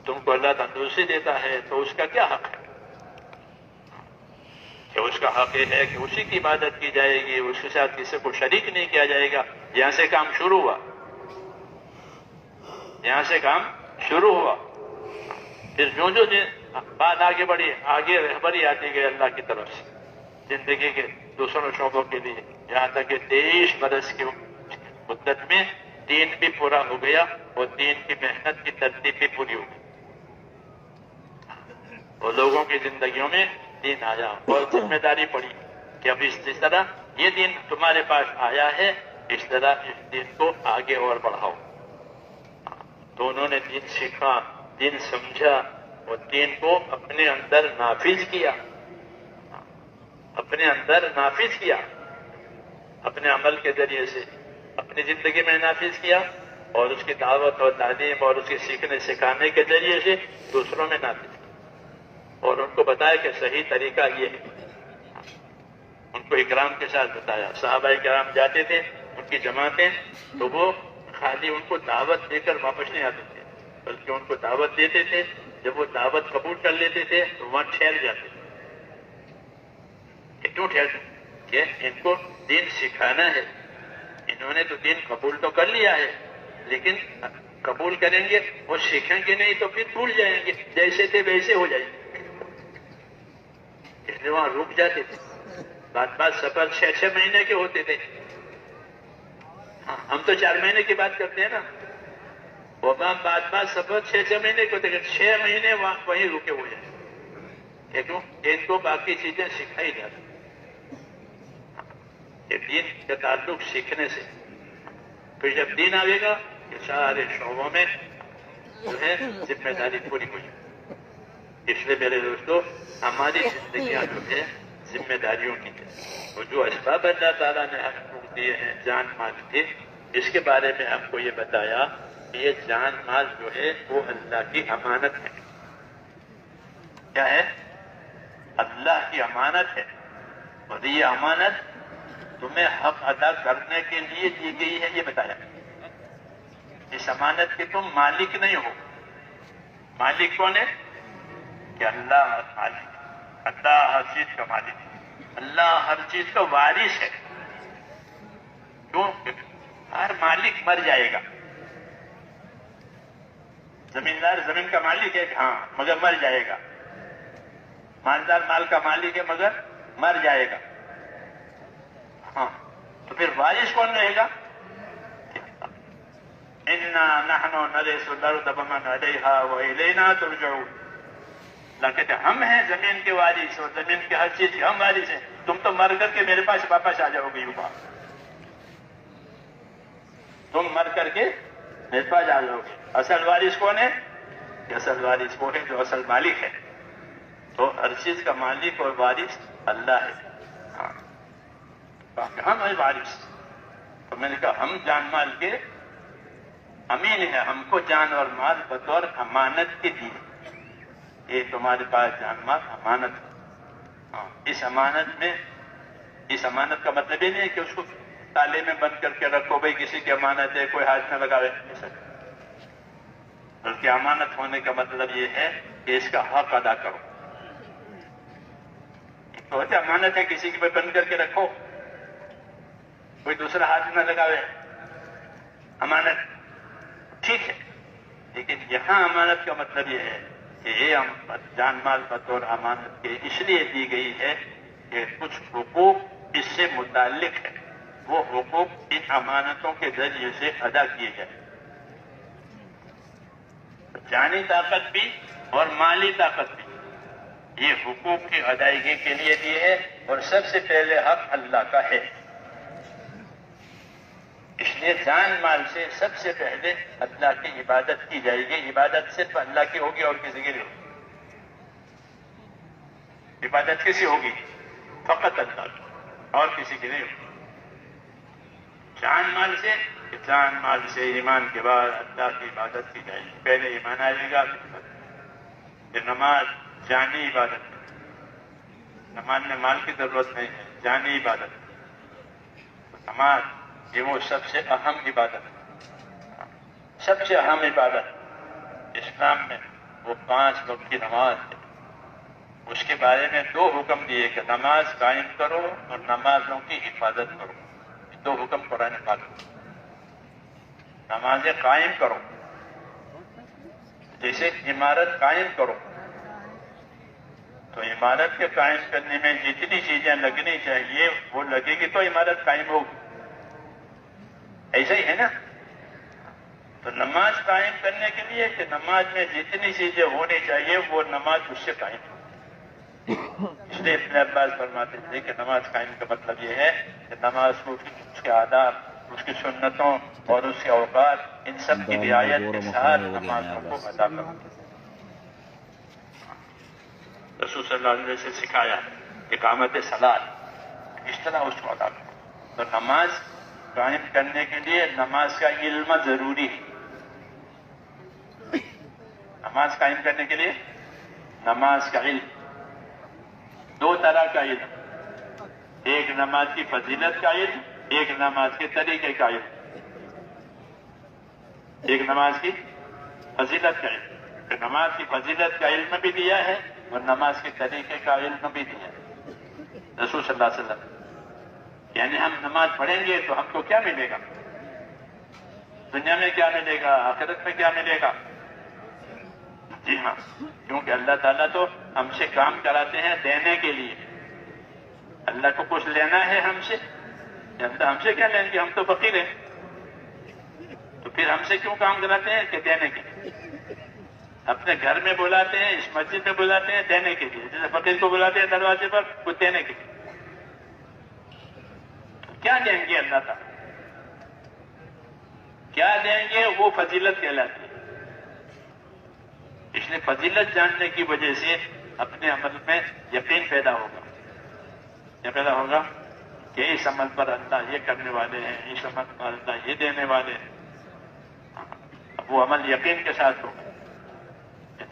تم کو اللہ تندرستی دیتا ہے، تو اس کا کیا حق ہے؟ کہ اس کا حق یہ ہے کہ اسی کی عبادت کی جائے گی، اس کے ساتھ کسی کو شریک نہیں کیا جائے گا. یہاں سے کام شروع ہوا، یہاں سے کام شروع ہوا. پھر جو بات آگے بڑھی، آگے رہبری آتی گئی اللہ کی طرف سے زندگی کے دوسروں شعبوں کے لیے، یہاں تک کہ 23 برس کی مدت میں دین بھی پورا ہو گیا اور دین کی محنت کی ترتیب بھی پوری ہو گئی اور لوگوں کی زندگیوں میں دین آیا اور ذمہ داری پڑی کہ اب اس طرح یہ دین تمہارے پاس آیا ہے، اس طرح اس دین کو آگے اور بڑھاؤ. تو انہوں نے دین سیکھا، دین سمجھا اور دین کو اپنے اندر نافذ کیا، اپنے اندر نافذ کیا، اپنے عمل کے ذریعے سے اپنی زندگی میں نافذ کیا اور اس کی دعوت اور تعلیم اور اس کے سیکھنے سکھانے کے ذریعے سے دوسروں میں نافذ کیا اور ان کو بتایا کہ صحیح طریقہ یہ ہے. ان کو اکرام کے ساتھ بتایا. صحابہ کرام جاتے تھے ان کی جماعتیں، تو وہ خالی ان کو دعوت دے کر واپس نہیں آتے تھے بلکہ ان کو دعوت دیتے تھے. جب وہ دعوت قبول کر لیتے تھے تو وہاں ٹھہر جاتے تھے. کیوں ٹھہرتے؟ کہ ان کو دین سکھانا ہے. انہوں نے تو دین قبول تو کر لیا ہے لیکن قبول کریں گے، وہ سیکھیں گے نہیں تو پھر بھول جائیں گے، جیسے تھے ویسے ہو جائیں گے. اس لیے وہاں رک جاتے تھے. بعد سفر 6 مہینے کے ہوتے تھے. ہم تو 4 مہینے کی بات کرتے ہیں نا، وہ بعد سفر 6 مہینے کے ہوتے تھے. 6 مہینے وہیں رکے ہو جائیں. کیوں؟ ان کو باقی چیزیں سکھائی جاتی. دین کا تعلق سیکھنے سے. پھر جب دین آئے گا کہ سارے شعبوں میں جو ہے ذمہ داری پوری ہو جائے. اس لیے میرے دوستو، ہماری زندگیاں جو ہے ذمہ داریوں کی ہے. اور جو اسباب اللہ تعالیٰ نے ہم کو دیے ہیں جان مال کے، اس کے بارے میں ہم کو یہ بتایا کہ یہ جان مال جو ہے وہ اللہ کی امانت ہے. کیا ہے؟ اللہ کی امانت ہے، اور یہ امانت تمہیں حق ادا کرنے کے لیے دی گئی ہے، یہ بتایا۔ اس امانت کے تم مالک نہیں ہو۔ مالک کون ہے؟ کہ اللہ مالک، اللہ ہر چیز کا مالک ہے، اللہ ہر چیز کا وارث ہے۔ کیوں؟ ہر مالک مر جائے گا۔ زمیندار زمین کا مالک ہے ہاں، مگر مر جائے گا۔ مالدار مال کا مالک ہے مگر مر جائے گا۔ ہاں، تو پھر وارث کون رہے گا؟ اِنَّا نَحْنُ نَرِثُ الْأَرْضَ وَمَنْ عَلَيْهَا وَإِلَيْنَا تُرْجَعُونَ۔ اللہ کہتے ہیں ہم ہیں زمین کے وارث، اور زمین کے ہر چیز کے ہم وارث ہیں، تم تو مر کر کے میرے پاس واپس آ جاؤ گے اوپر، تم مر کر کے میرے پاس آ جاؤ گے۔ اصل وارث کون ہے؟ کہ اصل وارث وہ ہے جو اصل مالک ہے۔ تو ہر چیز کا مالک اور وارث اللہ ہے۔ ہاں، ہم ہیں وارث۔ تو میں نے کہا ہم جان مال کے امین ہے، ہم کو جان اور مال بطور امانت کے دیے، یہ تمہارے پاس جان مال امانت ہے۔ ہاں، اس امانت کا مطلب یہ نہیں ہے کہ اس کو تالے میں بند کر کے رکھو، بھائی کسی کی امانت ہے کوئی ہاتھ نہ لگاوے، بلکہ امانت ہونے کا مطلب یہ ہے کہ اس کا حق ادا کرو۔ تو امانت ہے کسی کے پہ بند کر کے رکھو، کوئی دوسرا ہاتھ نہ لگاوے، امانت ٹھیک ہے، لیکن یہاں امانت کا مطلب یہ ہے کہ یہ جان مال بطور امانت کے اس لیے دی گئی ہے کہ کچھ حقوق اس سے متعلق ہے، وہ حقوق ان امانتوں کے ذریعے سے ادا کیے جائیں۔ جانی طاقت بھی اور مالی طاقت بھی یہ حقوق کی ادائیگی کے لیے دی ہے، اور سب سے پہلے حق اللہ کا ہے۔ اس لیے جان مال سے سب سے پہلے اللہ کی عبادت کی جائے گی۔ عبادت صرف اللہ کی ہوگی اور کسی کی نہیں ہوگی۔ عبادت کسی ہوگی؟ فقط اللہ کی، اور کسی کی نہیں ہوگی۔ جان مال سے ایمان کے بعد اللہ کی عبادت کی جائے گی۔ پہلے ایمان آئے گا، پھر نماز جانی عبادت ہے۔ نماز میں مال کی ضرورت نہیں ہے، جانی عبادت ہے۔ نماز یہ وہ سب سے اہم عبادت ہے، سب سے اہم عبادت اسلام میں وہ 5 وقت کی نماز ہے۔ اس کے بارے میں 2 حکم دیے کہ نماز قائم کرو اور نمازوں کی حفاظت کرو۔ 2 حکم قرآن پاک میں۔ نمازیں قائم کرو، جیسے عمارت قائم کرو، تو عمارت کے قائم کرنے میں جتنی چیزیں لگنی چاہیے وہ لگے گی تو عمارت قائم ہوگی، ایسا ہی ہے نا؟ تو نماز قائم کرنے کے لیے کہ نماز میں جتنی چیزیں ہونی چاہیے وہ نماز اس سے قائم ہو۔ اس لیے ابن عباس فرماتے تھے کہ نماز قائم کا مطلب یہ ہے کہ نماز کو اس کے آداب، اس کی سنتوں اور اس کے اوقات، ان سب کی رعایت کے ساتھ نماز کو ادا کرو۔ رسول صلی اللہ علیہ وسلم سے سکھایا اقامت صلاۃ، اس طرح اس کو ادا کرو۔ تو نماز قائم کرنے کے لیے نماز کا علم ضروری ہے۔ نماز قائم کرنے کے لیے نماز کا علم، 2 طرح کا علم، ایک نماز کی فضیلت کا علم، ایک نماز کے طریقے کا علم۔ ایک نماز کی فضیلت کا علم، کہ نماز کی فضیلت کا علم بھی دیا ہے اور نماز کے طریقے کا علم بھی دیا ہے رسول صلی اللہ علیہ وسلم۔ یعنی ہم نماز پڑھیں گے تو ہم کو کیا ملے گا؟ دنیا میں کیا ملے گا؟ آخرت میں کیا ملے گا؟ جی ہاں، کیونکہ اللہ تعالیٰ تو ہم سے کام کراتے ہیں دینے کے لیے۔ اللہ کو کچھ لینا ہے ہم سے، اللہ ہم سے کیا لیں گے؟ ہم تو فقیر ہیں، تو پھر ہم سے کیوں کام کراتے ہیں؟ کہ دینے کے لیے۔ اپنے گھر میں بلاتے ہیں، اس مسجد میں بلاتے ہیں دینے کے لیے، جیسے فقیر کو بلاتے ہیں دروازے پر، کچھ دینے کے لیے۔ کیا دیں گے اللہ تعالیٰ؟ کیا دیں گے؟ وہ فضیلت کہلاتی ہے۔ اس لیے فضیلت جاننے کی وجہ سے اپنے عمل میں یقین پیدا ہوگا۔ کیا پیدا ہوگا؟ کہ اس عمل پر اللہ یہ کرنے والے ہیں، اس عمل پر اللہ یہ دینے والے ہیں۔ اب وہ عمل یقین کے ساتھ ہوگا۔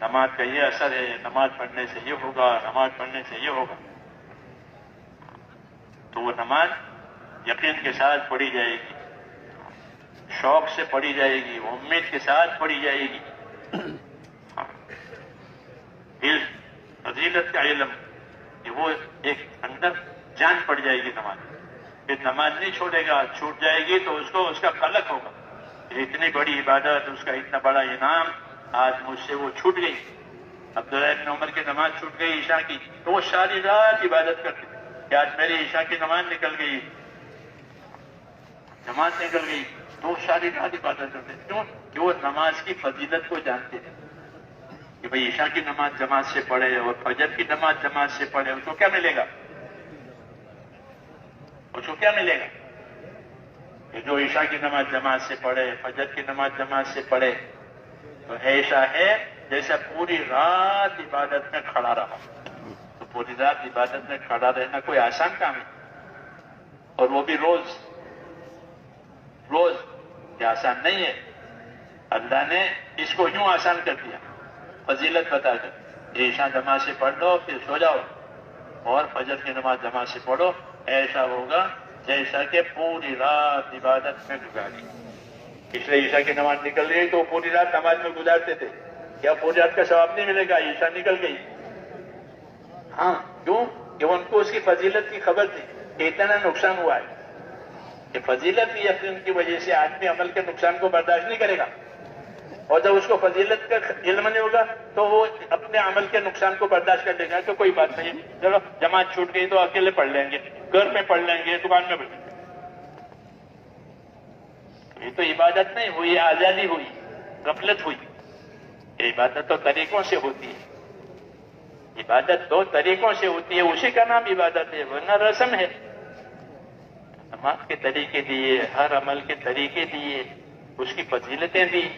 نماز کا یہ اثر ہے، نماز پڑھنے سے یہ ہوگا، نماز پڑھنے سے یہ ہوگا، تو وہ نماز یقین کے ساتھ پڑھی جائے گی، شوق سے پڑھی جائے گی، امید کے ساتھ پڑھی جائے گی۔ علم، فضیلت کا علم، کہ وہ ایک اندر جان پڑ جائے گی نماز، پھر نماز نہیں چھوڑے گا، چھوٹ جائے گی تو اس کو اس کا قلق ہوگا، اتنی بڑی عبادت، اس کا اتنا بڑا انعام، آج مجھ سے وہ چھوٹ گئی۔ عبداللہ ابن عمر کی نماز چھوٹ گئی عشاء کی، تو وہ ساری رات عبادت کرتے کہ آج میری عشاء کی نماز نکل گئی، نماز نکل گئی، تو وہ ساری رات عبادت کرتے۔ کیوں؟ کہ وہ نماز کی فضیلت کو جانتے ہیں کہ بھئی عشاء کی نماز جماعت سے پڑھے اور فجر کی نماز جماعت سے پڑھے، اس کو کیا ملے گا؟ اس کو کیا ملے گا؟ کہ جو عشاء کی نماز جماعت سے پڑھے، فجر کی نماز جماعت سے پڑھے، تو ایسا ہے جیسا پوری رات عبادت میں کھڑا رہا۔ تو پوری رات عبادت میں کھڑا رہنا کوئی آسان کام ہے، اور وہ بھی روز روز، یہ آسان نہیں ہے۔ اللہ نے اس کو یوں آسان کر دیا، فضیلت بتا کر، عشاء جماعت سے پڑھ لو پھر سو جاؤ، اور فجر کی نماز جماعت سے پڑھو، ایسا ہوگا جیسا کہ پوری رات عبادت میں گزاری۔ اس لیے عشاء کی نماز نکل گئی تو پوری رات نماز میں گزارتے تھے، کیا پوری رات کا ثواب نہیں ملے گا؟ عشاء نکل گئی، ہاں، کیوں؟ کہ ان کو اس کی فضیلت کی خبر تھی کہ اتنا نقصان ہوا ہے، کہ فضیلت کی یقین کی وجہ سے آدمی عمل کے نقصان کو برداشت نہیں کرے گا، اور جب اس کو فضیلت کا علم نہیں ہوگا تو وہ اپنے عمل کے نقصان کو برداشت کر لے گا کہ کوئی بات نہیں، چلو جماعت چھوٹ گئی تو اکیلے پڑھ لیں گے، گھر میں پڑھ لیں گے، دکان میں پڑھ لیں گے۔ یہ تو عبادت نہیں ہوئی، آزادی ہوئی، غفلت ہوئی۔ یہ عبادت تو طریقوں سے ہوتی ہے، عبادت دو طریقوں سے ہوتی ہے، اسی کا نام عبادت ہے، ورنہ رسم ہے۔ نماز کے طریقے دیے، ہر عمل کے طریقے دیے، اس کی فضیلتیں دی،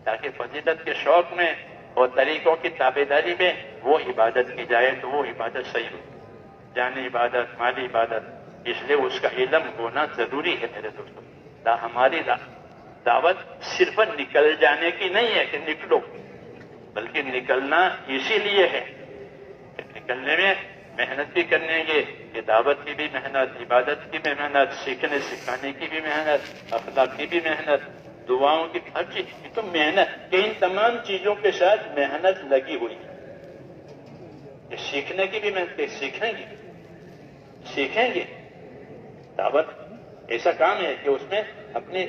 تاکہ فضیلت کے شوق میں اور طریقوں کی تابعداری میں وہ عبادت کی جائے تو وہ عبادت صحیح ہو، جانی عبادت، مالی عبادت۔ اس لیے اس کا علم ہونا ضروری ہے میرے دوستوں۔ ہماری دعوت صرف نکل جانے کی نہیں ہے کہ نکلو، بلکہ نکلنا اسی لیے ہے کہ نکلنے میں محنت بھی کرنے گے، کہ دعوت کی بھی محنت، عبادت کی بھی محنت، سیکھنے سکھانے کی بھی محنت، اخلاق کی بھی محنت، دعاؤں کی ہر چیز کی تو محنت، کہ ان تمام چیزوں کے ساتھ محنت لگی ہوئی ہے۔ کہ سیکھنے کی بھی محنت، کہ سیکھیں گے۔ دعوت ایسا کام ہے کہ اس میں اپنی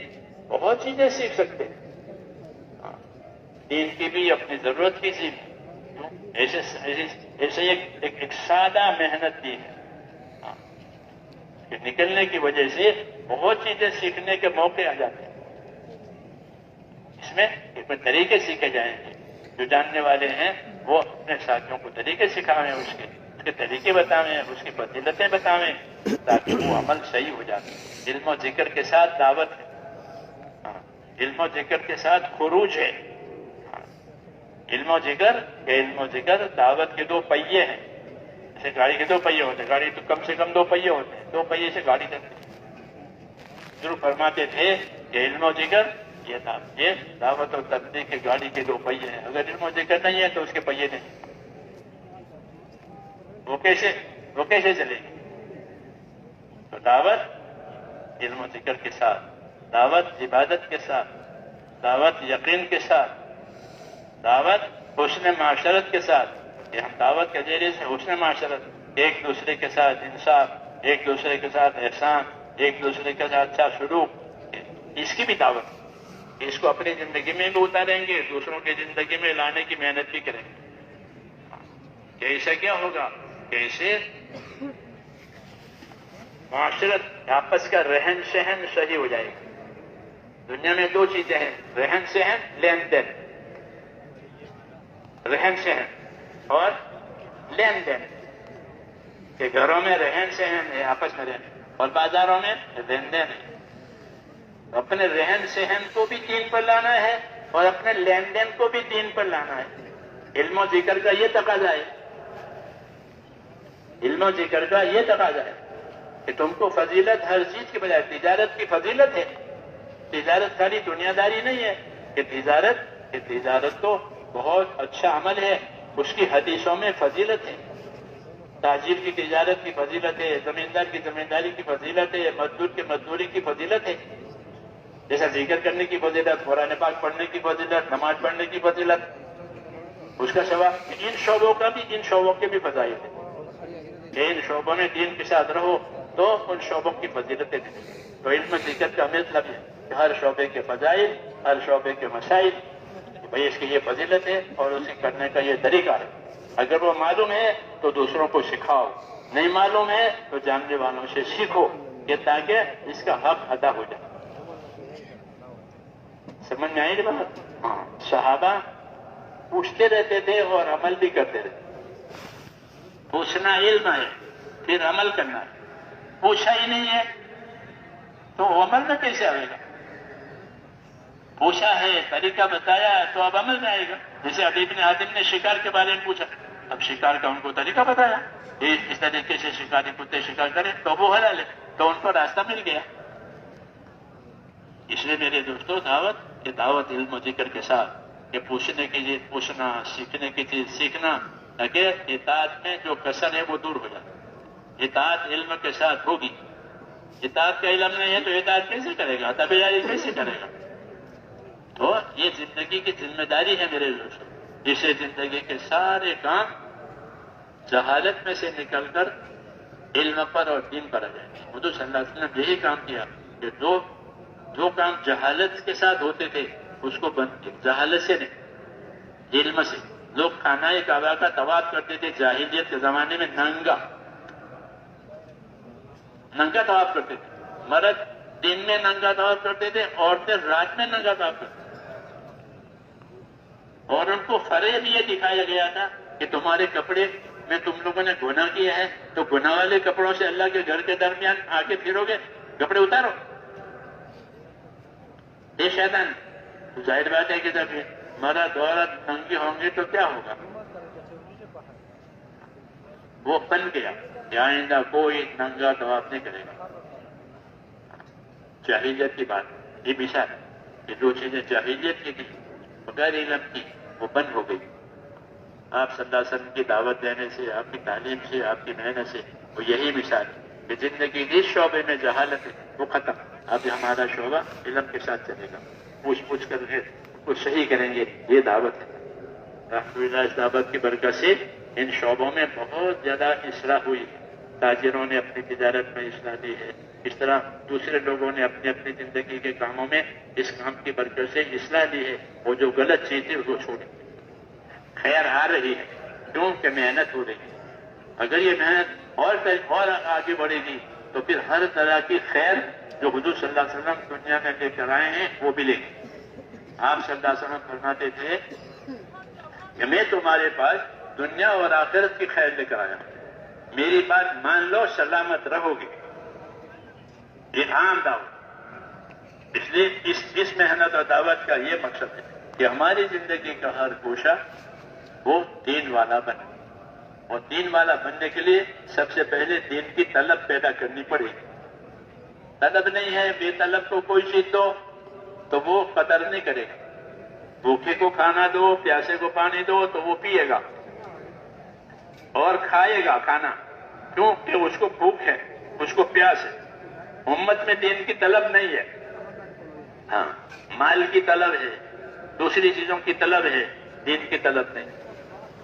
بہت چیزیں سیکھ سکتے ہیں، دین کی بھی، اپنی ضرورت کی بھی، ایسے ایک سادہ محنت دی ہے کہ نکلنے کی وجہ سے بہت چیزیں سیکھنے کے موقع آ جاتے ہیں۔ اس میں طریقے سیکھے جائیں گے، جو جاننے والے ہیں وہ اپنے ساتھیوں کو طریقے سکھاویں، اس کے طریقے بتاویں، اس کی فضیلتیں بتاویں، تاکہ وہ عمل صحیح ہو جائے۔ علم و ذکر کے ساتھ دعوت ہے، علم و ذکر کے ساتھ خروج ہے۔ علم و ذکر دعوت کے دو پہیے ہیں، جیسے گاڑی کے دو پہیے ہوتے ہیں، گاڑی تو کم سے کم دو پہیے ہوتے ہیں، دو پہیے سے گاڑی چلتی ہے۔ ضرور فرماتے تھے کہ علم و ذکر یہ دعوت اور تبلیغ کی گاڑی کے دو پہیے ہیں، اگر علم و ذکر نہیں ہے تو اس کے پہیے نہیں، وہ کیسے چلے گی؟ تو دعوت علم و ذکر کے ساتھ، دعوت عبادت کے ساتھ، دعوت یقین کے ساتھ، دعوت حسن معاشرت کے ساتھ، کہ ہم دعوت کے ذریعے سے حسن معاشرت، ایک دوسرے کے ساتھ انصاف، ایک دوسرے کے ساتھ احسان، ایک دوسرے کے ساتھ اچھا سلوک، اس کی بھی دعوت، اس کو اپنی زندگی میں بھی اتاریں گے، دوسروں کی زندگی میں لانے کی محنت بھی کریں گے۔ ایسا کیا ہوگا؟ کیسے معاشرت، آپس کا رہن سہن صحیح ہو جائے گا۔ دنیا میں دو چیزیں ہیں، رہن سہن، لین دین، رہن سہن اور لین دین، کہ گھروں میں رہن سہن ہے، آپس میں رہن، اور بازاروں میں لین دین ہے۔ اپنے رہن سہن کو بھی دین پر لانا ہے اور اپنے لین دین کو بھی دین پر لانا ہے۔ علم و ذکر کا یہ تقاضا ہے، علم و ذکر کا یہ تقاضا ہے کہ تم کو فضیلت ہر چیز کے بجائے، تجارت کی فضیلت ہے، تجارت خالی دنیا داری نہیں ہے، کہ تجارت تو بہت اچھا عمل ہے، اس کی حدیثوں میں فضیلت ہے۔ تاجر کی تجارت کی فضیلت ہے، زمیندار کی زمینداری کی فضیلت ہے، مزدور کی مزدوری کی فضیلت ہے، جیسا ذکر کرنے کی فضیلت، قرآن پاک پڑھنے کی فضیلت، نماز پڑھنے کی فضیلت، اس کا ثواب۔ ان شعبوں کا بھی، ان شعبوں کے بھی فضائل ہیں کہ ان شعبوں میں دین کے ساتھ رہو تو ان شعبوں کی فضیلتیں بھی۔ تو علم ذکر کا مطلب ہے کہ ہر شعبے کے فضائل، ہر شعبے کے مسائل، کہ بھئی اس کی یہ فضیلت ہے اور اسے کرنے کا یہ طریقہ ہے۔ اگر وہ معلوم ہے تو دوسروں کو سکھاؤ، نہیں معلوم ہے تو جاننے والوں سے سیکھو، کہ تاکہ اس کا حق ادا ہو جائے۔ سمجھ میں آئی بات؟ ہاں، صحابہ پوچھتے رہتے تھے اور عمل بھی کرتے رہتے۔ پوچھنا علم ہے، پھر عمل کرنا ہے۔ پوچھا ہی نہیں ہے تو عمل میں کیسے آئے گا؟ پوچھا ہے، طریقہ بتایا تو اب عمل میں آئے گا۔ جیسے ابھی ابن حاتم نے شکار کے بارے میں پوچھا، اب شکار کا ان کو طریقہ بتایا، اس طریقے سے شکاری کتے شکار کریں تو وہ حلال ہے، تو ان کو راستہ مل گیا۔ اس لیے میرے دوستوں، دعوت علم و ذکر کے ساتھ، کہ پوچھنے کی چیز پوچھنا، سیکھنے کی چیز سیکھنا، تاکہ اطاعت میں جو کسر ہے وہ دور ہو جائے۔ اطاعت علم کے ساتھ ہوگی۔ اطاعت کا علم نہیں ہے تو اطاعت کیسے کرے گا؟ تابعداری کیسے کرے گا؟ تو یہ زندگی کی ذمہ داری ہے میرے دوستوں۔ اسے زندگی کے سارے کام جہالت میں سے نکل کر علم پر اور دین پر آ جائیں گے۔ حضور صلی اللہ علیہ وسلم یہی کام کیا کہ جو کام جہالت کے ساتھ ہوتے تھے اس کو بند کیا، جہالت سے نہیں، علم سے۔ لوگ خانہ کعبہ کا طواف کرتے تھے جاہلیت کے زمانے میں، ننگا طواف کرتے تھے۔ مرد دن میں ننگا طواف کرتے تھے، عورتیں رات میں ننگا طواف کرتے تھے، اور ان کو فریب یہ دکھایا گیا تھا کہ تمہارے کپڑے میں تم لوگوں نے گناہ کیا ہے تو گناہ والے کپڑوں سے اللہ کے گھر کے درمیان آ کے پھرو گے، کپڑے اتارو۔ یہ شیطان، ظاہر بات ہے کہ جب مرد عورت ننگی ہوں گے تو کیا ہوگا؟ وہ بن گیا کہ آئندہ کوئی ننگا طواف نہیں کرے گا۔ جاہلیت کی بات، یہ مثال ہے کہ جو چیزیں جاہلیت کی تھی بغیر علم کی وہ بند ہو گئی۔ آپ صلی اللہ علیہ وسلم کی دعوت دینے سے، آپ کی تعلیم سے، آپ کی محنت سے، وہ یہی مثال ہے کہ زندگی جس شعبے میں جہالت ہے وہ ختم۔ اب ہمارا شعبہ علم کے ساتھ چلے گا، پوچھ کر کچھ صحیح کریں گے، یہ دعوت ہے۔ الحمدللہ اس دعوت کی برکت سے ان شعبوں میں بہت زیادہ اصلاح ہوئی ہے۔ تاجروں نے اپنی تجارت میں اصلاح دی ہے، اس طرح دوسرے لوگوں نے اپنی اپنی زندگی کے کاموں میں اس کام کی برکت سے اصلاح دی ہے، وہ جو غلط چیز تھی اس کو چھوڑی۔ خیر آ رہی ہے کیونکہ محنت ہو رہی ہے۔ اگر یہ محنت اور آگے بڑھے گی تو پھر ہر طرح کی خیر جو حضور صلی اللہ علیہ وسلم دنیا میں لے کر آئے ہیں وہ ملے گی۔ آپ صلی اللہ علیہ وسلم فرماتے تھے کہ میں تمہارے پاس دنیا اور آخرت کی خیر لے کر آیا ہوں، میری بات مان لو سلامت رہو گے۔ یہ عام دعوت، اس لیے اس محنت اور دعوت کا یہ مقصد ہے کہ ہماری زندگی کا ہر گوشہ وہ دین والا بنے، اور دین والا بننے کے لیے سب سے پہلے دین کی طلب پیدا کرنی پڑے گی۔ طلب نہیں ہے، بے طلب کو کوئی چیز دو تو وہ قدر نہیں کرے گا۔ بھوکے کو کھانا دو، پیاسے کو پانی دو تو وہ پیے گا اور کھائے گا کھانا، کیونکہ اس کو بھوک ہے، اس کو پیاس ہے۔ امت میں دین کی طلب نہیں ہے، ہاں مال کی طلب ہے، دوسری چیزوں کی طلب ہے، دین کی طلب نہیں۔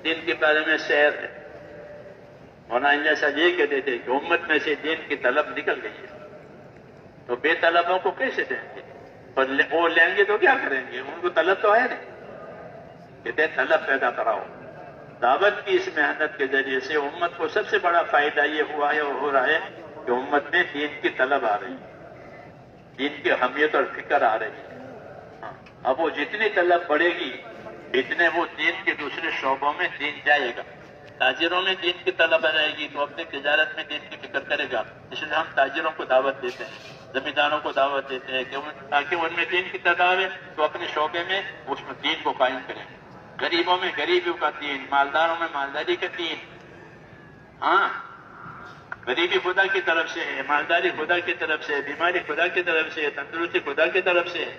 دین کے بارے میں شعر ہے، مولانا جیسا یہ کہتے تھے کہ امت میں سے دین کی طلب نکل گئی ہے، تو بے طلبوں کو کیسے دیں گے؟ اور وہ لیں گے تو کیا کریں گے؟ ان کو طلب تو ہے نہیں، کہتے ہیں طلب پیدا کراؤ۔ دعوت کی اس محنت کے ذریعے سے امت کو سب سے بڑا فائدہ یہ ہوا ہے اور ہو رہا ہے کہ امت میں دین کی طلب آ رہی ہے، دین کی اہمیت اور فکر آ رہی ہے۔ اب وہ جتنی طلب بڑھے گی اتنے وہ دین کے دوسرے شعبوں میں دین جائے گا۔ تاجروں میں دین کی طلب آ جائے گی تو اپنی تجارت میں دین کی فکر کرے گا۔ اس لیے ہم تاجروں کو دعوت دیتے ہیں، زمینداروں کو دعوت دیتے ہیں کہ تاکہ ان میں دین کی طلب آئے تو اپنے شعبے میں اس میں دین کو قائم کریں۔ غریبوں میں غریبیوں کا دین، مالداروں میں مالداری کا دین۔ ہاں غریبی خدا کی طرف سے ہے، مالداری خدا کی طرف سے ہے، بیماری خدا کی طرف سے ہے، تندرستی خدا کی طرف سے ہے،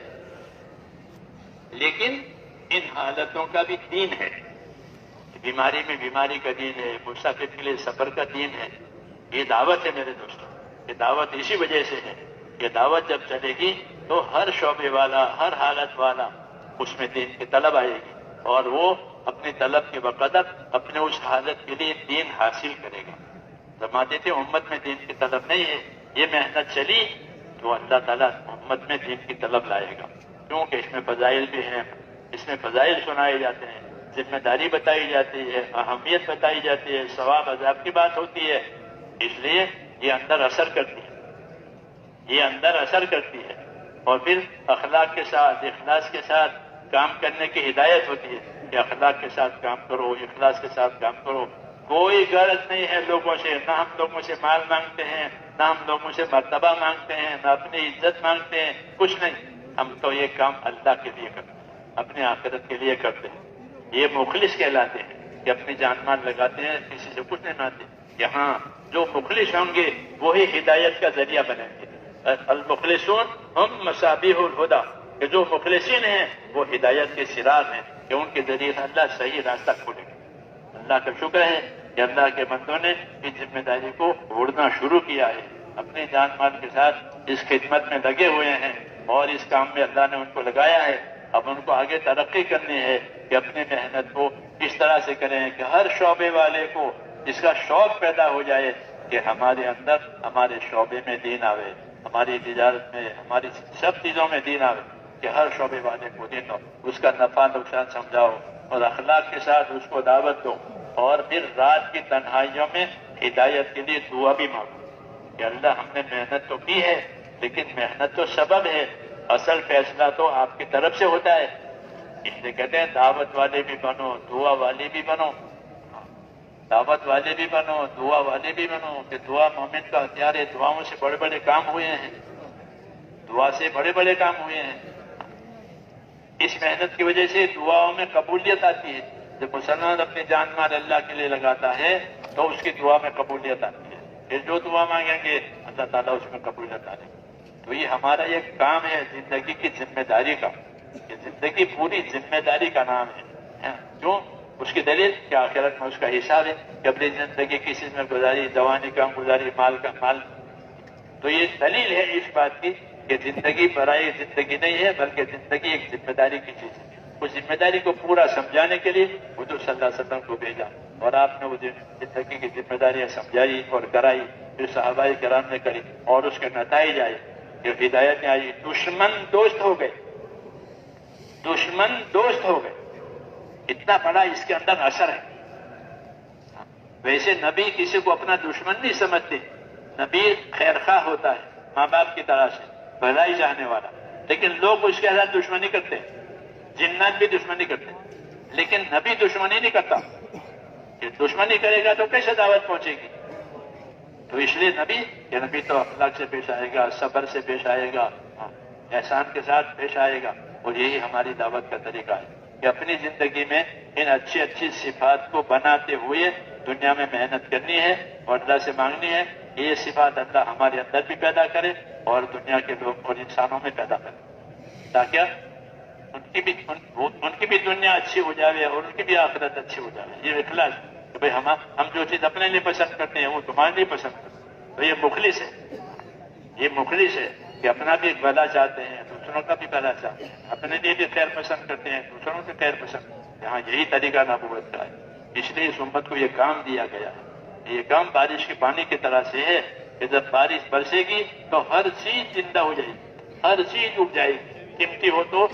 لیکن ان حالتوں کا بھی دین ہے. بیماری میں بیماری کا دین ہے، مسافر کے لیے سفر کا دین ہے. یہ دعوت ہے میرے دوستوں. یہ دعوت اسی وجہ سے ہے. یہ دعوت جب چلے گی تو ہر شعبے والا، ہر حالت والا اس میں دین کی طلب آئے گی، اور وہ اپنی طلب کے بقدر اپنے اس حالت کے لیے دین حاصل کرے گا. فرماتے تھے امت میں دین کی طلب نہیں ہے، یہ محنت چلی تو اللہ تعالیٰ امت میں دین کی طلب لائے گا. کیونکہ اس میں فضائل بھی ہیں، اس میں فضائل سنائے جاتے ہیں، ذمہ داری بتائی جاتی ہے، اہمیت بتائی جاتی ہے، ثواب عذاب کی بات ہوتی ہے. اس لیے یہ اندر اثر کرتی ہے، یہ اندر اثر کرتی ہے. اور پھر اخلاق کے ساتھ، اخلاص کے ساتھ کام کرنے کی ہدایت ہوتی ہے کہ اخلاق کے ساتھ کام کرو، اخلاص کے ساتھ کام کرو. کوئی غرض نہیں ہے لوگوں سے، نہ ہم لوگوں سے مال مانگتے ہیں، نہ ہم لوگوں سے مرتبہ مانگتے ہیں، نہ اپنی عزت مانگتے ہیں، کچھ نہیں. ہم تو یہ کام اللہ کے لیے کرتے ہیں، اپنے آخرت کے لیے کرتے ہیں. یہ مخلص کہلاتے ہیں کہ اپنی جان مال لگاتے ہیں، کسی سے کچھ نہیں مانتے. یہاں جو مخلص ہوں گے وہی ہدایت کا ذریعہ بنیں گے. المخلصون ہم مصابیح الہدی، کہ جو مخلصین ہیں وہ ہدایت کے سراغ ہیں کہ ان کے ذریعے اللہ صحیح راستہ کھولے گا. اللہ کا شکر ہے کہ اللہ کے بندوں نے اس ذمہ داری کو اڑنا شروع کیا ہے، اپنی جان مال کے ساتھ اس خدمت میں لگے ہوئے ہیں، اور اس کام میں اللہ نے ان کو لگایا ہے. اب ان کو آگے ترقی کرنی ہے کہ اپنی محنت کو اس طرح سے کریں کہ ہر شعبے والے کو اس کا شوق پیدا ہو جائے کہ ہمارے اندر، ہمارے شعبے میں دین آوے، ہماری تجارت میں، ہماری سب چیزوں میں دین آوے، کہ ہر شعبے والے کو دین ہو، اس کا نفع نقصان سمجھاؤ اور اخلاق کے ساتھ اس کو دعوت دو. اور پھر رات کی تنہائیوں میں ہدایت کے لیے دعا بھی مانگو کہ اللہ ہم نے محنت تو کی ہے لیکن محنت تو سبب ہے، اصل فیصلہ تو آپ کی طرف سے ہوتا ہے. اس لیے کہتے ہیں دعوت والے بھی بنو، دعا والے بھی بنو. دعوت والے بھی بنو، دعا والے بھی بنو، کہ دعا مومن کا ہتھیار ہے. دعاؤں سے بڑے بڑے کام ہوئے ہیں، دعا سے بڑے بڑے کام ہوئے ہیں. اس محنت کی وجہ سے دعاؤں میں قبولیت آتی ہے. جب مسلمان اپنی جان مال اللہ کے لیے لگاتا ہے تو اس کی دعا میں قبولیت آتی ہے. پھر جو دعا مانگیں گے اللہ تعالیٰ اس میں قبولیت آ جائے گی. تو یہ ہمارا ایک کام ہے زندگی کی ذمہ داری کا. یہ زندگی پوری ذمہ داری کا نام ہے. کیوں؟ اس کی دلیل کہ آخرت میں اس کا حساب ہے کہ اپنی زندگی کسی میں گزاری، جوانی کم گزاری، مال کا مال. تو یہ دلیل ہے اس بات کی کہ زندگی برائے زندگی نہیں ہے، بلکہ زندگی ایک ذمہ داری کی چیز ہے. اس ذمہ داری کو پورا سمجھانے کے لیے حضور صلی اللہ علیہ وسلم کو بھیجا، اور آپ نے وہ زندگی کی ذمہ داریاں سمجھائی اور کرائی. پھر صحابہ کرام نے کری اور اس کے نتائج آئے کہ ہدایتیں آئی. دشمن دوست ہو گئے، دشمن دوست ہو گئے. اتنا بڑا اس کے اندر اثر ہے. ویسے نبی کسی کو اپنا دشمن نہیں سمجھتے. نبی خیرخواہ ہوتا ہے، ماں باپ کی طرح سے بھلائی چاہنے والا، لیکن لوگ اس کے ساتھ دشمنی کرتے ہیں. جنات بھی دشمنی کرتے ہیں، لیکن نبی دشمنی نہیں کرتا. کہ دشمنی کرے گا تو کیسے دعوت پہنچے گی؟ تو اس لیے نبی تو اخلاق سے پیش آئے گا، صبر سے پیش آئے گا، احسان کے ساتھ پیش آئے گا. اور یہی ہماری دعوت کا طریقہ ہے کہ اپنی زندگی میں ان اچھی اچھی صفات کو بناتے ہوئے دنیا میں محنت کرنی ہے اور اللہ سے مانگنی ہے کہ یہ صفات اللہ ہمارے اندر بھی پیدا کرے اور دنیا کے لوگ اور انسانوں میں پیدا کرے، تاکہ ان کی بھی دنیا اچھی ہو جائے اور ان کی بھی آخرت اچھی ہو جائے. یہ اخلاص کہ بھئی ہم جو چیز اپنے لیے پسند کرتے ہیں وہ تمہارے لیے پسند کرتے ہیں. تو یہ مخلص ہے، یہ مخلص ہے کہ اپنا بھی بھلا چاہتے ہیں، دوسروں کا بھی بھلا چاہتے ہیں، اپنے لیے بھی خیر پسند کرتے ہیں، دوسروں سے خیر پسند کرتے ہیں. ہاں یہی طریقہ نبوت کا ہے. اس لیے اس امت کو یہ کام دیا گیا ہے. یہ کام بارش کے پانی کی طرح سے ہے کہ جب بارش برسے گی تو ہر چیز زندہ ہو جائے گی، ہر چیز اگ جائے گی، قیمتی ہو تو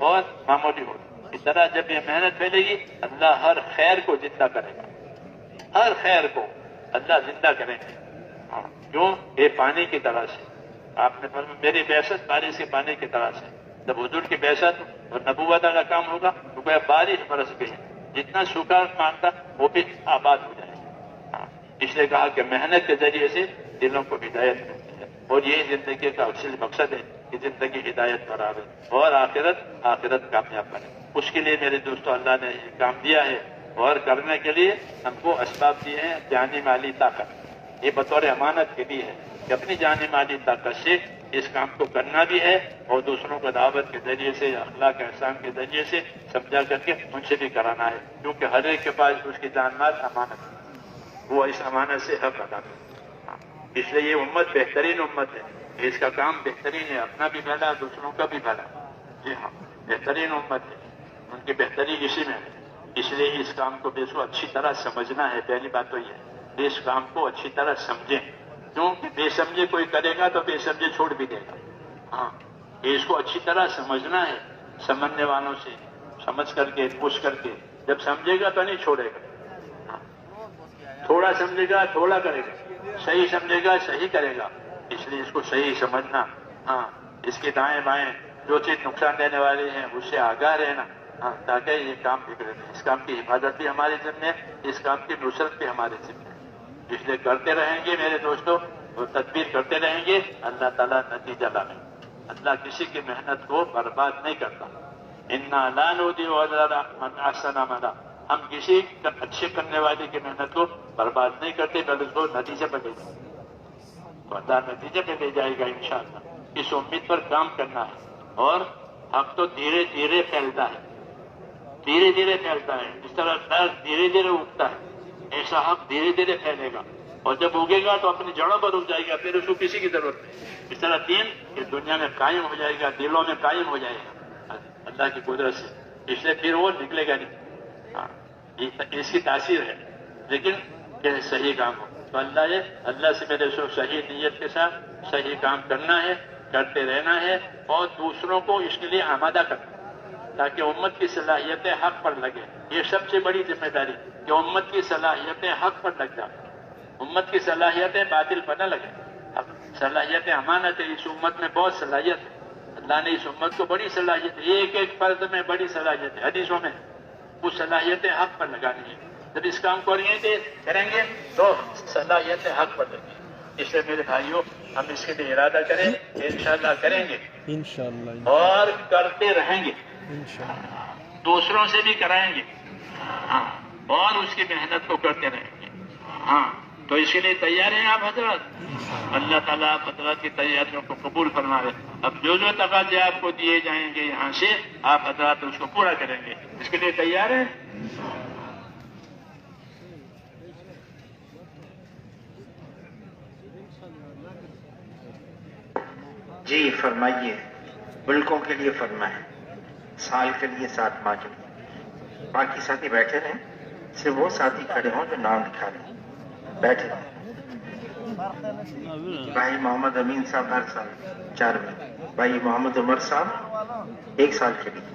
اور معمولی ہو. اس طرح جب یہ محنت پھیلے گی اللہ ہر خیر کو زندہ کرے گا، ہر خیر کو اللہ زندہ کریں گے. کیوں؟ یہ پانی کی طرح سے. آپ نے فرمایا میری بعثت بارش کے پانی کی طرح سے. جب حضور کی بعثت اور نبوت کا کام ہوگا تو کوئی بارش برس گئی، جتنا سوکھا مانگتا وہ بھی آباد ہو جائے گا. اس لیے کہا کہ محنت کے ذریعے سے دلوں کو ہدایت ملتی ہے، اور یہی زندگی کا اصل مقصد ہے کہ زندگی ہدایت پر آوے اور آخرت کامیاب بنے. اس کے لیے میرے دوستو اللہ نے یہ کام دیا ہے، اور کرنے کے لیے ہم کو اسباب دیے ہیں. جانی مالی طاقت یہ بطور امانت کے لیے ہے کہ اپنی جانی مالی طاقت سے اس کام کو کرنا بھی ہے اور دوسروں کو دعوت کے ذریعے سے اخلاق احسان کے ذریعے سے سمجھا کر کے ان سے بھی کرانا ہے، کیونکہ ہر ایک کے پاس اس کی جان مال امانت ہے، وہ اس امانت سے حق ادا کرے۔ اس لیے یہ امت بہترین امت ہے، اس کا کام بہترین ہے، اپنا بھی بھلا دوسروں کا بھی بھلا۔ جی ہاں، بہترین امت ہے، ان کی بہتری اسی میں ہے۔ اس لیے اس کام کو بے سو اچھی طرح سمجھنا ہے۔ پہلی بات تو یہ ہے، اس کام کو اچھی طرح سمجھیں، کیونکہ بے سمجھے کوئی کرے گا تو بے سمجھے چھوڑ بھی دے گا۔ ہاں، اس کو اچھی طرح سمجھنا ہے، سمجھنے والوں سے سمجھ کر کے پوچھ کر کے، جب سمجھے گا تو نہیں چھوڑے گا۔ ہاں، تھوڑا سمجھے گا تھوڑا کرے گا، صحیح سمجھے گا صحیح کرے گا۔ اس لیے اس کو صحیح سمجھنا، ہاں، اس کے دائیں بائیں جو چیز نقصان دینے والی ہیں اس سے آگاہ رہنا، ہاں، تاکہ یہ کام بگڑے نہیں۔ اس کام کی حفاظت بھی ہمارے ذمہ ہے، اس کام کی نصرت بھی ہمارے ذمہ ہے۔ اس لیے کرتے رہیں گے میرے دوستوں، اور تدبیر کرتے رہیں گے، اللہ تعالیٰ نتیجہ لائے۔ اللہ کسی کی محنت کو برباد نہیں کرتا۔ اِنَّا لَا نُضِيعُ أَجْرَ مَنْ أَحْسَنَ عَمَلًا، ہم کسی اچھے کرنے والے کی محنت کو برباد نہیں کرتے، بلکہ اس کو نتیجے پر لے جائیں گے، تو اللہ نتیجے پہ لے جائے گا انشاءاللہ۔ اس امید پر کام کرنا ہے، اور حق تو دھیرے دھیرے پھیلتا ہے، دھیرے دھیرے پھیلتا ہے، جس طرح درخت دھیرے دھیرے اگتا ہے، ایسا حق دھیرے دھیرے پھیلے گا، اور جب اگے گا تو اپنی جڑوں پر اگ جائے گا، پھر اس کو کسی کی ضرورت نہیں۔ اس طرح دین اس دنیا میں قائم ہو جائے گا، دلوں میں قائم ہو جائے گا اللہ کی قدرت سے، اس لیے پھر وہ نکلے گا نہیں۔ ہاں، اس کی تاثیر ہے، لیکن کہ صحیح کام ہو تو اللہ سے میرے سو صحیح نیت کے ساتھ صحیح کام کرنا ہے، کرتے رہنا ہے، اور دوسروں کو اس کے لیے آمادہ کرنا ہے، تاکہ امت کی صلاحیتیں حق پر لگے۔ یہ سب سے بڑی ذمہ داری کہ امت کی صلاحیتیں حق پر لگ جائیں، امت کی صلاحیتیں باطل پر نہ لگیں۔ صلاحیتیں امانت ہے، اس امت میں بہت صلاحیت ہے، اللہ نے اس امت کو بڑی صلاحیت ہے، ایک ایک فرد میں بڑی صلاحیت ہے، حدیثوں میں وہ صلاحیتیں حق پر لگانی ہے۔ جب اس کام کو کریں گے تو صلاحیتیں حق پر لگیں گی۔ اس لیے میرے بھائیوں، ہم اس کے لیے ارادہ کریں، انشاءاللہ کریں گے، انشاءاللہ، اور کرتے رہیں گے، انشاءاللہ دوسروں سے بھی کرائیں گے، ہاں، اور اس کی محنت کو کرتے رہیں گے۔ ہاں، تو اس کے لیے تیار ہیں آپ حضرات؟ اللہ تعالیٰ آپ حضرات کی تیاریوں کو قبول فرمائے۔ اب جو جو تقاضے آپ کو دیے جائیں گے یہاں سے، آپ حضرات اس کو پورا کریں گے، اس کے لیے تیار ہیں؟ جی فرمائیے، ملکوں کے لیے فرمائیں، سال کے لیے 7 ماہ کے لیے۔ باقی ساتھی بیٹھے رہیں، صرف وہ ساتھی کھڑے ہوں جو نام لکھا رہے ہیں، بیٹھے رہیں۔ بھائی محمد امین صاحب ہر سال 4 مہینے، بھائی محمد عمر صاحب 1 سال کے لیے۔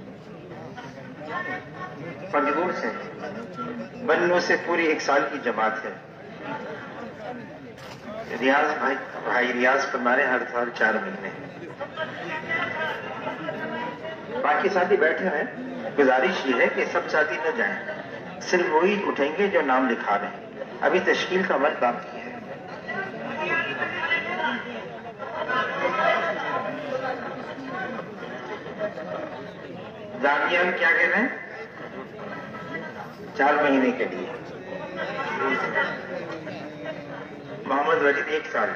پنجگور سے، بنو سے پوری 1 سال کی جماعت ہے۔ ریاض بھائی ریاض فرمارے ہر سال 4 مہینے۔ باقی ساتھی بیٹھے ہیں، گزارش یہ ہے کہ سب ساتھی نہ جائیں، صرف وہی اٹھیں گے جو نام لکھا رہے ہیں۔ ابھی تشکیل کا عمل باقی ہے۔ دامیان کیا کہہ رہے ہیں؟ 4 مہینے کے لیے۔ محمد وجید 1 سال،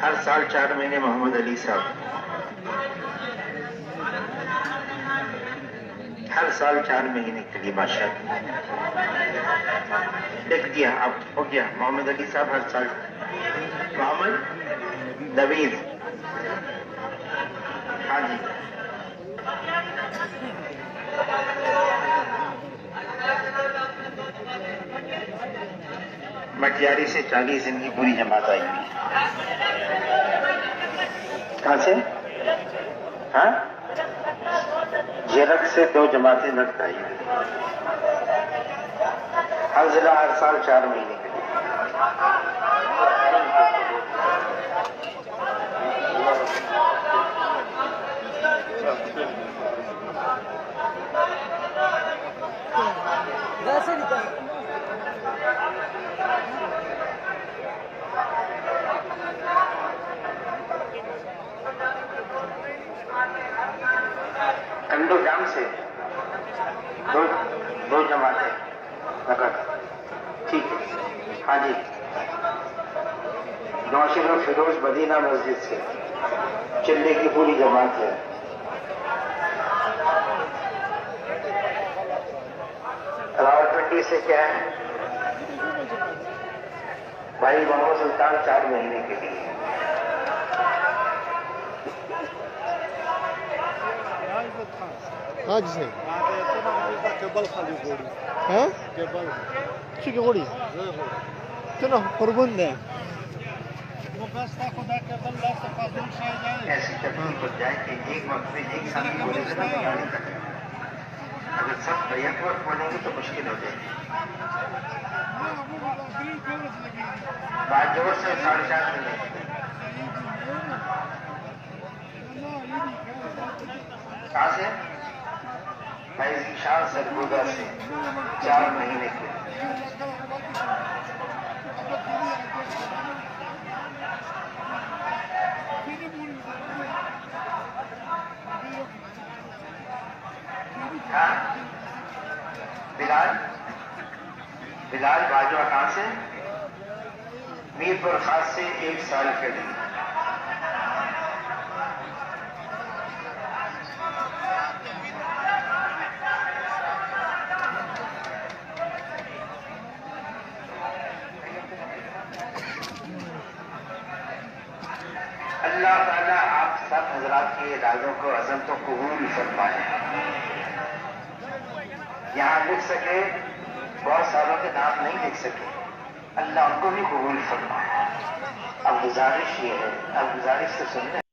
ہر سال 4 مہینے۔ محمد علی صاحب ہر سال 4 مہینے کے لیے، ماشاءاللہ لکھ دیا، اب ہو گیا۔ محمد علی صاحب ہر سال۔ محمد نوید، ہاں جی، مٹیاری سے 40 ان کی پوری جماعت آئی ہوئی ہے۔ کہاں سے؟ ہاں، جھیرک سے 2 جماعتیں لڑک آئی ہوئی۔ ہر ضلع ہر سال 4 مہینے کے لیے۔ کنڈو جام سے 2 جماعتیں نگر، ٹھیک ہے، ہاں جی، نوشیر و فیروز مدینہ مسجد سے چلے کی پوری جماعت ہے. راولپنڈی سے کیا ہے بھائی محمد سلطان 4 مہینے کے لیے. ہاں جی صحیح ہاں کی گوڑی چلو قربان دیں. ایسی ترتیب ہو جائے کہ ایک وقت میں ایک ساتھ بولے گا نا گاڑی تک. اگر سب بیک وقت بولیں گے تو مشکل ہو جائے گی. بات زور سے 4:30 منٹ. کہاں سے بھائی شاہ سرگودا سے 4 مہینے کے. بلال باجوہ کہاں سے میر پر خاص سے 1 سال کے لیے. اللہ تعالیٰ آپ سب حضرات کے ارادوں کو عظمتوں کو قبول فرمائے. یہاں لکھ سکے بہت ساروں کے نام نہیں لکھ سکے, اللہ ان کو بھی قبول فرمائے. اب گزارش یہ ہے, اب گزارش تو سننا